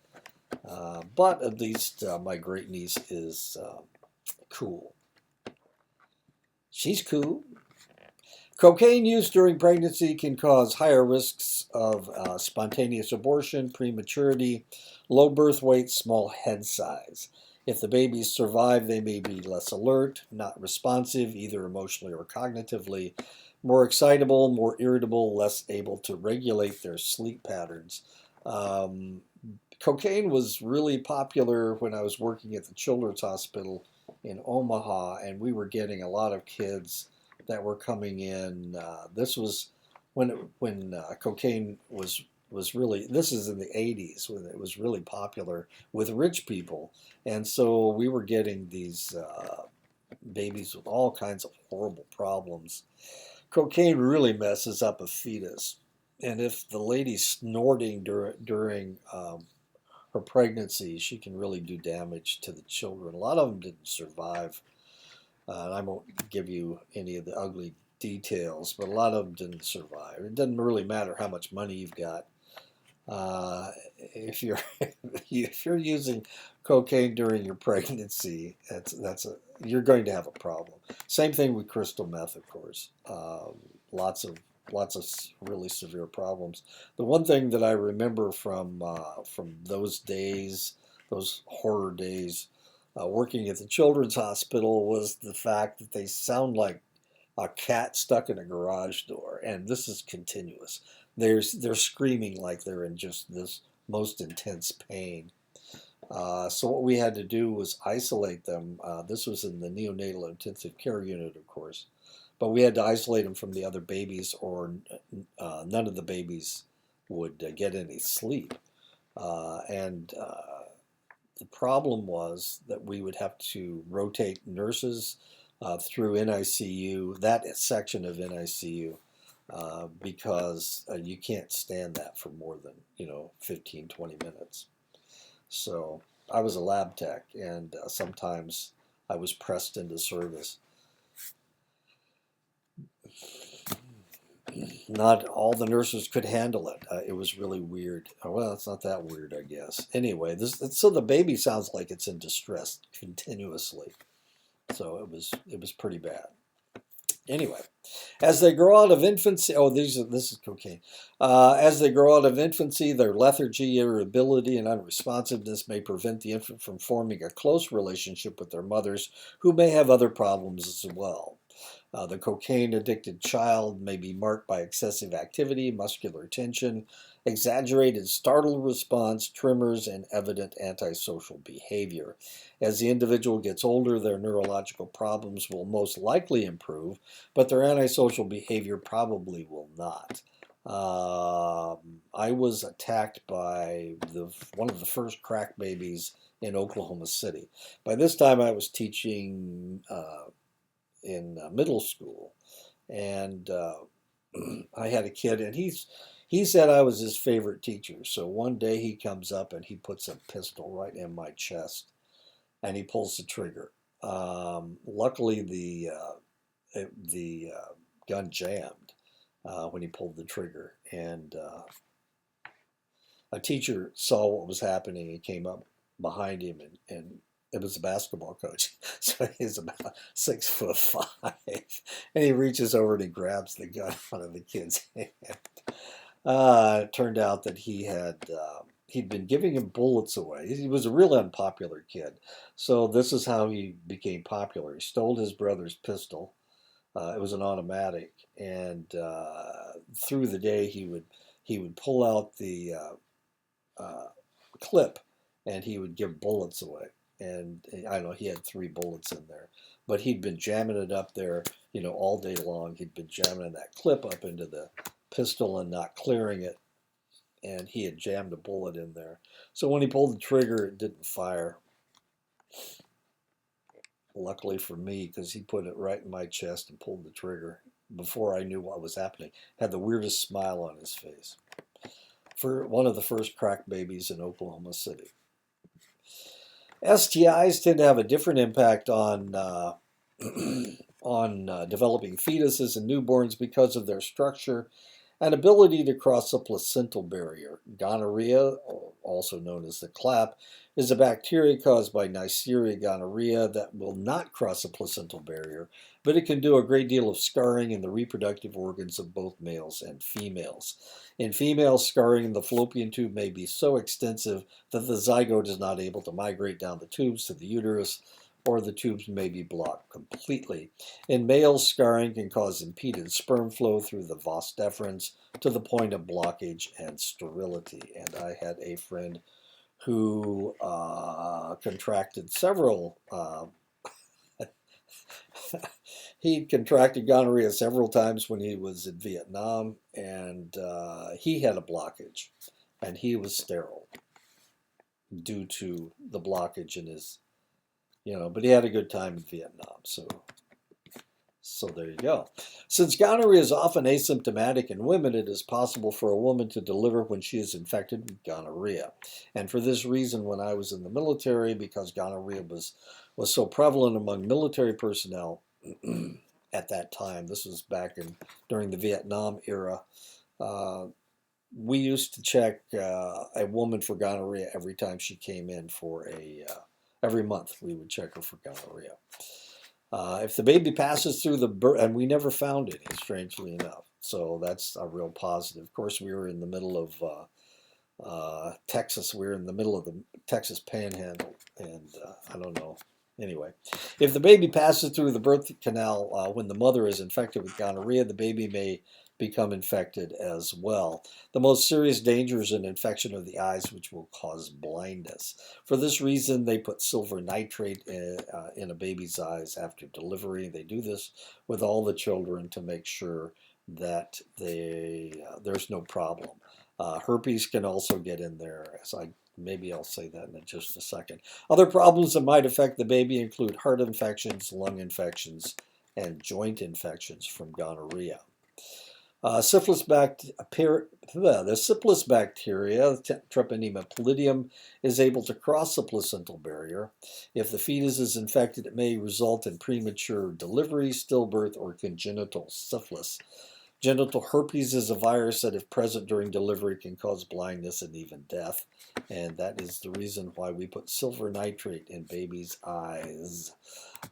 But at least my great niece is cool. She's cool. Cocaine use during pregnancy can cause higher risks of spontaneous abortion, prematurity, low birth weight, small head size. If the babies survive, they may be less alert, not responsive, either emotionally or cognitively, more excitable, more irritable, less able to regulate their sleep patterns. Cocaine was really popular when I was working at the Children's Hospital in Omaha, and we were getting a lot of kids that were coming in. This was when cocaine was really, this is in the 80s when it was really popular with rich people, and so we were getting these babies with all kinds of horrible problems. Cocaine really messes up a fetus, and if the lady's snorting during her pregnancy, she can really do damage to the children. A lot of them didn't survive. And I won't give you any of the ugly details, but a lot of them didn't survive. It doesn't really matter how much money you've got. If you're if you're using cocaine during your pregnancy, you're going to have a problem. Same thing with crystal meth, of course. Lots of really severe problems. The one thing that I remember from those days, those horror days, working at the Children's Hospital, was the fact that they sound like a cat stuck in a garage door, and this is continuous. They're screaming like they're in just this most intense pain. So what we had to do was isolate them. This was in the neonatal intensive care unit, of course, but we had to isolate them from the other babies, or none of the babies would get any sleep. And the problem was that we would have to rotate nurses through NICU, that section of NICU, because you can't stand that for more than 15, 20 minutes. So I was a lab tech, and sometimes I was pressed into service. Not all the nurses could handle it. It was really weird. Well, it's not that weird, I guess. Anyway, so the baby sounds like it's in distress continuously. So it was pretty bad. Anyway, as they grow out of infancy, this is cocaine. As they grow out of infancy, their lethargy, irritability, and unresponsiveness may prevent the infant from forming a close relationship with their mothers, who may have other problems as well. The cocaine-addicted child may be marked by excessive activity, muscular tension, exaggerated startle response, tremors, and evident antisocial behavior. As the individual gets older, their neurological problems will most likely improve, but their antisocial behavior probably will not. I was attacked by one of the first crack babies in Oklahoma City. By this time, I was teaching in middle school, and I had a kid, and he said I was his favorite teacher. So one day he comes up and he puts a pistol right in my chest, and he pulls the trigger. Luckily, the gun jammed, when he pulled the trigger. And a teacher saw what was happening and came up behind him, and it was a basketball coach. So he's about 6'5", and he reaches over and he grabs the gun out of the kid's hand. It turned out that he'd been giving him bullets away. He was a real unpopular kid. So this is how he became popular. He stole his brother's pistol. It was an automatic, and through the day he would pull out the clip, and he would give bullets away. And I don't know, he had 3 bullets in there, but he'd been jamming it up there, all day long. He'd been jamming that clip up into the pistol and not clearing it, and he had jammed a bullet in there. So when he pulled the trigger, it didn't fire. Luckily for me, because he put it right in my chest and pulled the trigger before I knew what was happening. Had the weirdest smile on his face. For one of the first crack babies in Oklahoma City. STIs tend to have a different impact on developing fetuses and newborns because of their structure and ability to cross a placental barrier. Gonorrhea, also known as the clap, is a bacteria caused by Neisseria gonorrhea that will not cross a placental barrier, but it can do a great deal of scarring in the reproductive organs of both males and females. In females, scarring in the fallopian tube may be so extensive that the zygote is not able to migrate down the tubes to the uterus, or the tubes may be blocked completely. In males, scarring can cause impeded sperm flow through the vas deferens to the point of blockage and sterility. And I had a friend who contracted several, he contracted gonorrhea several times when he was in Vietnam, and he had a blockage, and he was sterile due to the blockage in his, but he had a good time in Vietnam, so there you go. Since gonorrhea is often asymptomatic in women, it is possible for a woman to deliver when she is infected with gonorrhea. And for this reason, when I was in the military, because gonorrhea was so prevalent among military personnel at that time, this was back during the Vietnam era, we used to check a woman for gonorrhea every time she came in for every month we would check her for gonorrhea. If the baby passes through the birth, and we never found any, strangely enough. So that's a real positive. Of course, we were in the middle of Texas. We were in the middle of the Texas Panhandle, and I don't know. Anyway, if the baby passes through the birth canal when the mother is infected with gonorrhea, the baby may become infected as well. The most serious danger is an infection of the eyes, which will cause blindness. For this reason, they put silver nitrate in a baby's eyes after delivery. They do this with all the children to make sure that there's no problem. Herpes can also get in there, maybe I'll say that in just a second. Other problems that might affect the baby include heart infections, lung infections, and joint infections from gonorrhea. The syphilis bacteria, Treponema pallidum, is able to cross the placental barrier. If the fetus is infected, it may result in premature delivery, stillbirth, or congenital syphilis. Genital herpes is a virus that, if present during delivery, can cause blindness and even death. And that is the reason why we put silver nitrate in babies' eyes.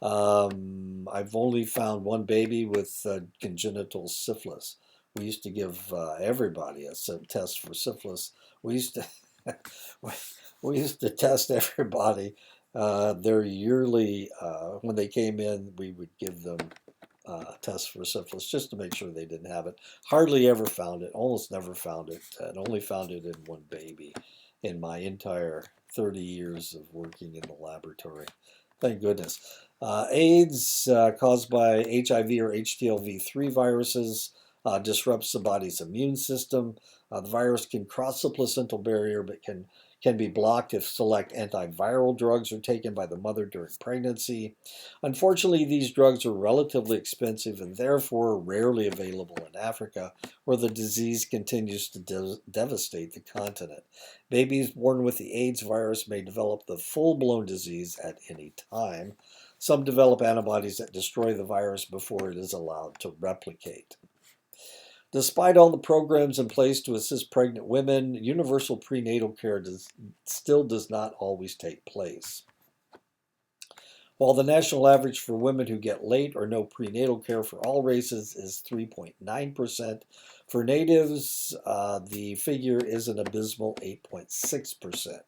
I've only found one baby with congenital syphilis. We used to give everybody a test for syphilis. We used to test everybody. Their yearly, when they came in, we would give them tests for syphilis just to make sure they didn't have it. Hardly ever found it, almost never found it, and only found it in one baby in my entire 30 years of working in the laboratory. Thank goodness. AIDS caused by HIV or HTLV-3 viruses disrupts the body's immune system. The virus can cross the placental barrier, but can be blocked if select antiviral drugs are taken by the mother during pregnancy. Unfortunately, these drugs are relatively expensive and therefore rarely available in Africa, where the disease continues to devastate the continent. Babies born with the AIDS virus may develop the full-blown disease at any time. Some develop antibodies that destroy the virus before it is allowed to replicate. Despite all the programs in place to assist pregnant women, universal prenatal care still does not always take place. While the national average for women who get late or no prenatal care for all races is 3.9%, for natives, the figure is an abysmal 8.6%.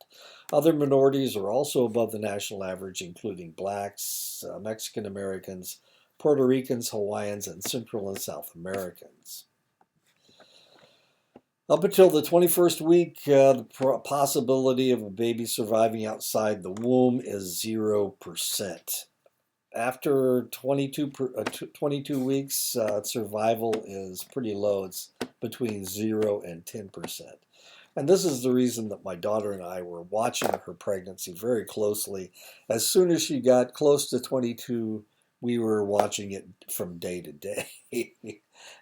Other minorities are also above the national average, including blacks, Mexican Americans, Puerto Ricans, Hawaiians, and Central and South Americans. Up until the 21st week, the possibility of a baby surviving outside the womb is 0%. After 22 weeks, survival is pretty low. It's between 0 and 10%. And this is the reason that my daughter and I were watching her pregnancy very closely. As soon as she got close to 22, we were watching it from day to day.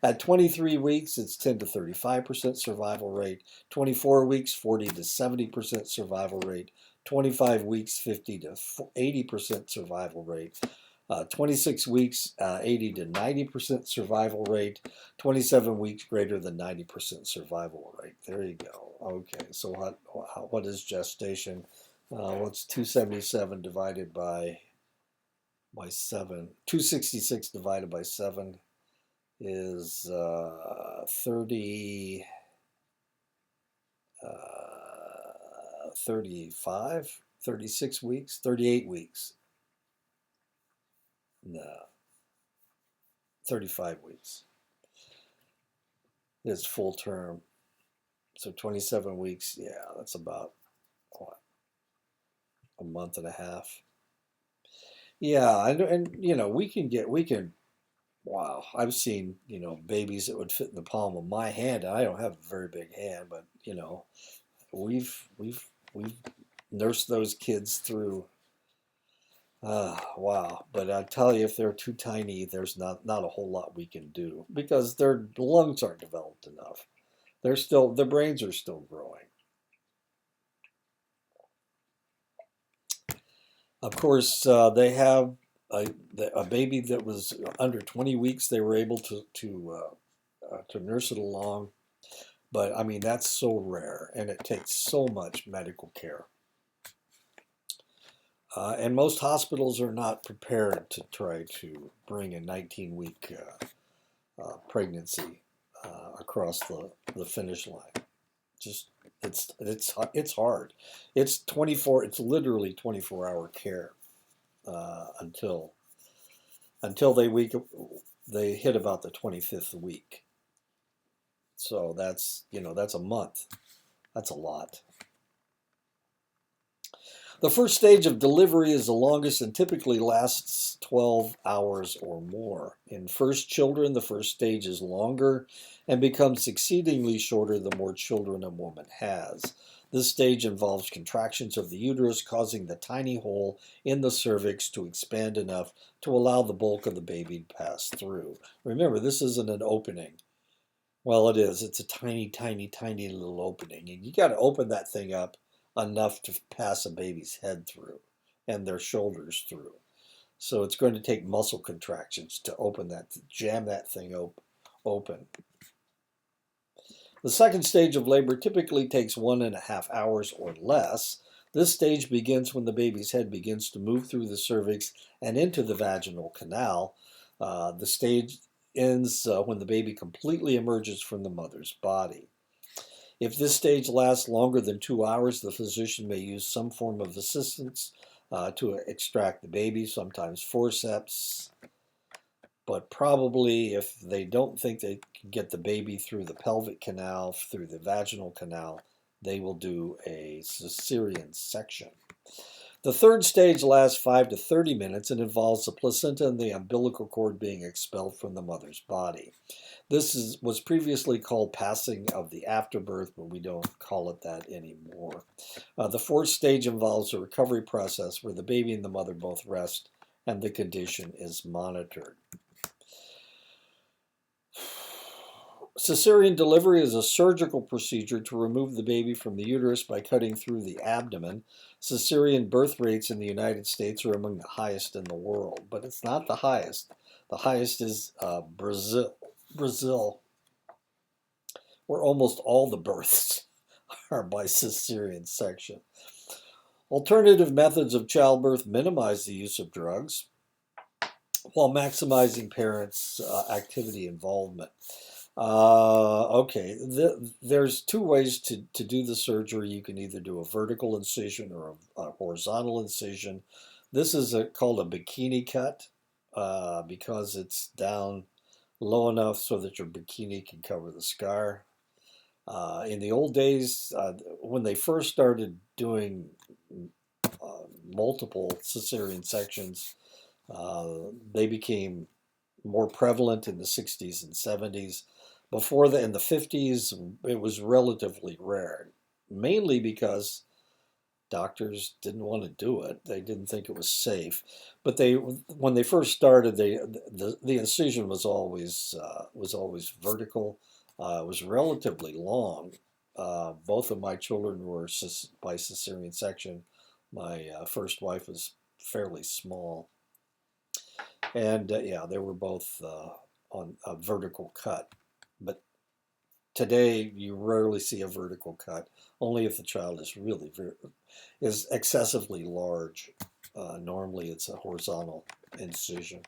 At 23 weeks, it's 10 to 35% survival rate. 24 weeks, 40 to 70% survival rate. 25 weeks, 50 to 80% survival rate. 26 weeks, 80 to 90% survival rate. 27 weeks, greater than 90% survival rate. There you go. Okay, so what is gestation? What's 277 divided by 7? 266 divided by 7 is 35, 36 weeks, 38 weeks. No, 35 weeks is full term. So 27 weeks, yeah, that's about, what, a month and a half. Yeah, and we can, wow, I've seen, babies that would fit in the palm of my hand. I don't have a very big hand, but, we've nursed those kids through. Wow. But I tell you, if they're too tiny, there's not a whole lot we can do because their lungs aren't developed enough. Their brains are still growing. Of course, they have a baby that was under 20 weeks. They were able to nurse it along, but I mean that's so rare, and it takes so much medical care. And most hospitals are not prepared to try to bring a 19-week pregnancy across the finish line. Just it's hard. It's 24. It's literally 24-hour care until they hit about the 25th week. So that's a month. That's a lot. The first stage of delivery is the longest and typically lasts 12 hours or more. In first children, the first stage is longer and becomes exceedingly shorter the more children a woman has. This stage involves contractions of the uterus, causing the tiny hole in the cervix to expand enough to allow the bulk of the baby to pass through. Remember, this isn't an opening. Well, it is. It's a tiny, tiny, tiny little opening. And you got to open that thing up enough to pass a baby's head through and their shoulders through. So it's going to take muscle contractions to open that, to jam that thing open. The second stage of labor typically takes 1.5 hours or less. This stage begins when the baby's head begins to move through the cervix and into the vaginal canal. The stage ends when the baby completely emerges from the mother's body. If this stage lasts longer than 2 hours, the physician may use some form of assistance to extract the baby, sometimes forceps. But probably if they don't think they can get the baby through the pelvic canal, through the vaginal canal, they will do a cesarean section. The third stage lasts 5 to 30 minutes and involves the placenta and the umbilical cord being expelled from the mother's body. This was previously called passing of the afterbirth, but we don't call it that anymore. The fourth stage involves a recovery process where the baby and the mother both rest and the condition is monitored. Cesarean delivery is a surgical procedure to remove the baby from the uterus by cutting through the abdomen. Cesarean birth rates in the United States are among the highest in the world, but it's not the highest. The highest is Brazil. where almost all the births are by cesarean section. Alternative methods of childbirth minimize the use of drugs while maximizing parents' activity involvement. Okay, there's two ways to do the surgery. You can either do a vertical incision or a horizontal incision. This is called a bikini cut because it's down low enough so that your bikini can cover the scar. In the old days, when they first started doing multiple cesarean sections, they became more prevalent in the 60s and 70s. Before that, in the 50s, it was relatively rare, mainly because doctors didn't want to do it. They didn't think it was safe. But when they first started, the incision was always vertical. It was relatively long. Both of my children were by cesarean section. My first wife was fairly small. And yeah, they were both on a vertical cut. But today, you rarely see a vertical cut, only if the child is excessively large. Normally, it's a horizontal incision.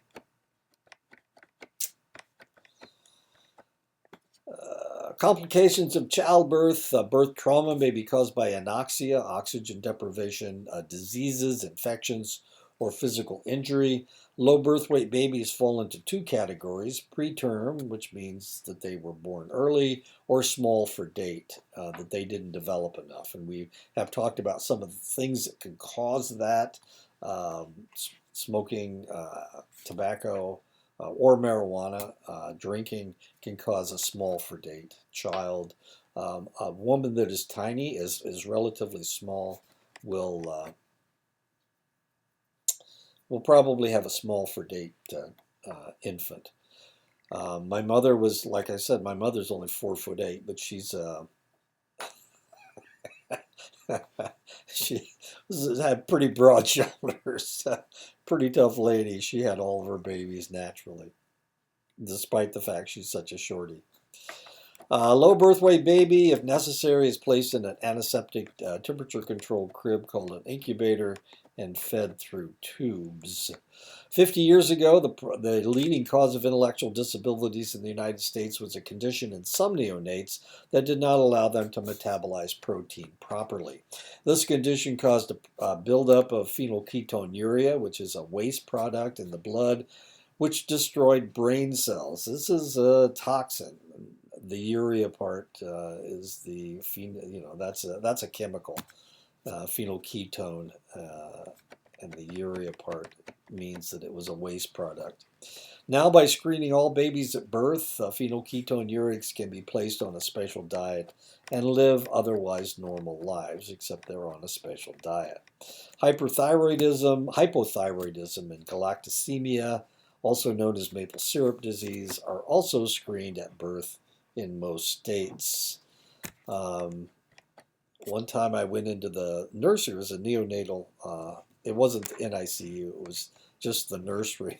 Complications of childbirth. Birth trauma may be caused by anoxia, oxygen deprivation, diseases, infections, or physical injury. Low birth weight babies fall into two categories: preterm, which means that they were born early, or small for date, that they didn't develop enough. And we have talked about some of the things that can cause that: smoking, tobacco, or marijuana. Drinking can cause a small for date child. A woman that is tiny, is relatively small, will probably have a small for date infant. My mother was, like I said, my mother's only 4'8", but she's she had pretty broad shoulders, pretty tough lady. She had all of her babies naturally, despite the fact she's such a shorty. Low birth weight baby, if necessary, is placed in an antiseptic, temperature-controlled crib called an incubator and fed through tubes. 50 years ago, the leading cause of intellectual disabilities in the United States was a condition in some neonates that did not allow them to metabolize protein properly. This condition caused a buildup of phenylketonuria, which is a waste product in the blood, which destroyed brain cells. This is a toxin. The urea part is that's a chemical, phenylketone, and the urea part means that it was a waste product. Now, by screening all babies at birth, phenylketonuria can be placed on a special diet and live otherwise normal lives, except they're on a special diet. Hypothyroidism, and galactosemia, also known as maple syrup disease, are also screened at birth in most states. One time I went into the nursery. It was a neonatal, it wasn't the NICU, it was just the nursery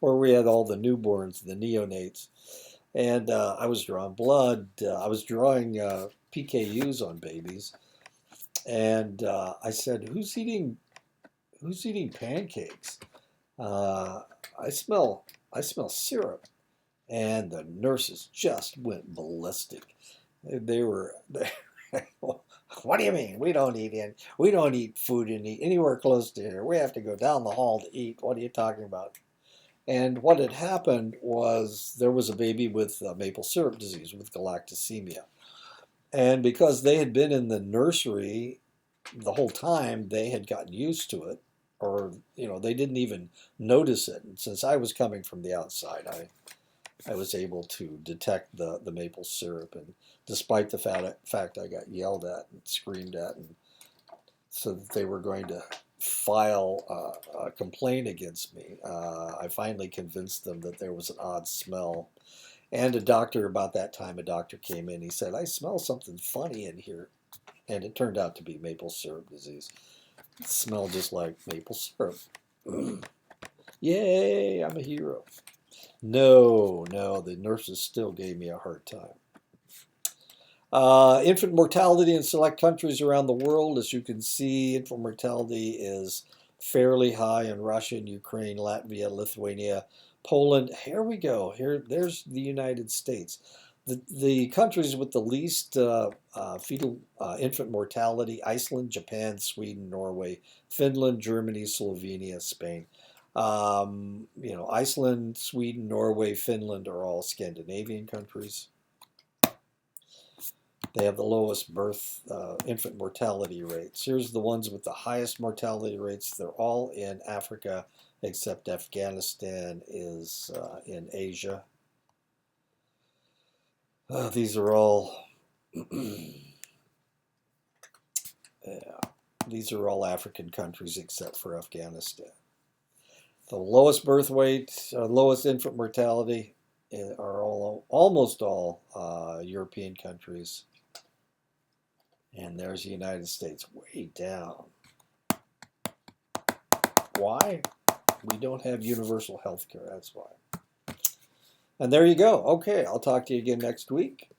where we had all the newborns, the neonates. And I was drawing blood. I was drawing PKUs on babies. And I said, who's eating pancakes? I smell syrup. And the nurses just went ballistic. They were, what do you mean? We don't eat food anywhere close to here. We have to go down the hall to eat. What are you talking about? And what had happened was there was a baby with maple syrup disease, with galactosemia. And because they had been in the nursery the whole time, they had gotten used to it, or they didn't even notice it. And since I was coming from the outside, I was able to detect the maple syrup, and despite the fact I got yelled at and screamed at, and so that they were going to file a complaint against me, I finally convinced them that there was an odd smell. And about that time, a doctor came in. He said, I smell something funny in here. And it turned out to be maple syrup disease. It smelled just like maple syrup. Yay, I'm a hero. No, the nurses still gave me a hard time. Infant mortality in select countries around the world. As you can see, infant mortality is fairly high in Russia, Ukraine, Latvia, Lithuania, Poland. Here we go. There's the United States. The countries with the least fetal infant mortality: Iceland, Japan, Sweden, Norway, Finland, Germany, Slovenia, Spain. Iceland, Sweden, Norway, Finland are all Scandinavian countries. They have the lowest infant mortality rates. Here's the ones with the highest mortality rates. They're all in Africa, except Afghanistan is in Asia. These are all these are all African countries except for Afghanistan. The lowest birth weight, lowest infant mortality are almost all European countries. And there's the United States way down. Why? We don't have universal health care, that's why. And there you go. Okay, I'll talk to you again next week.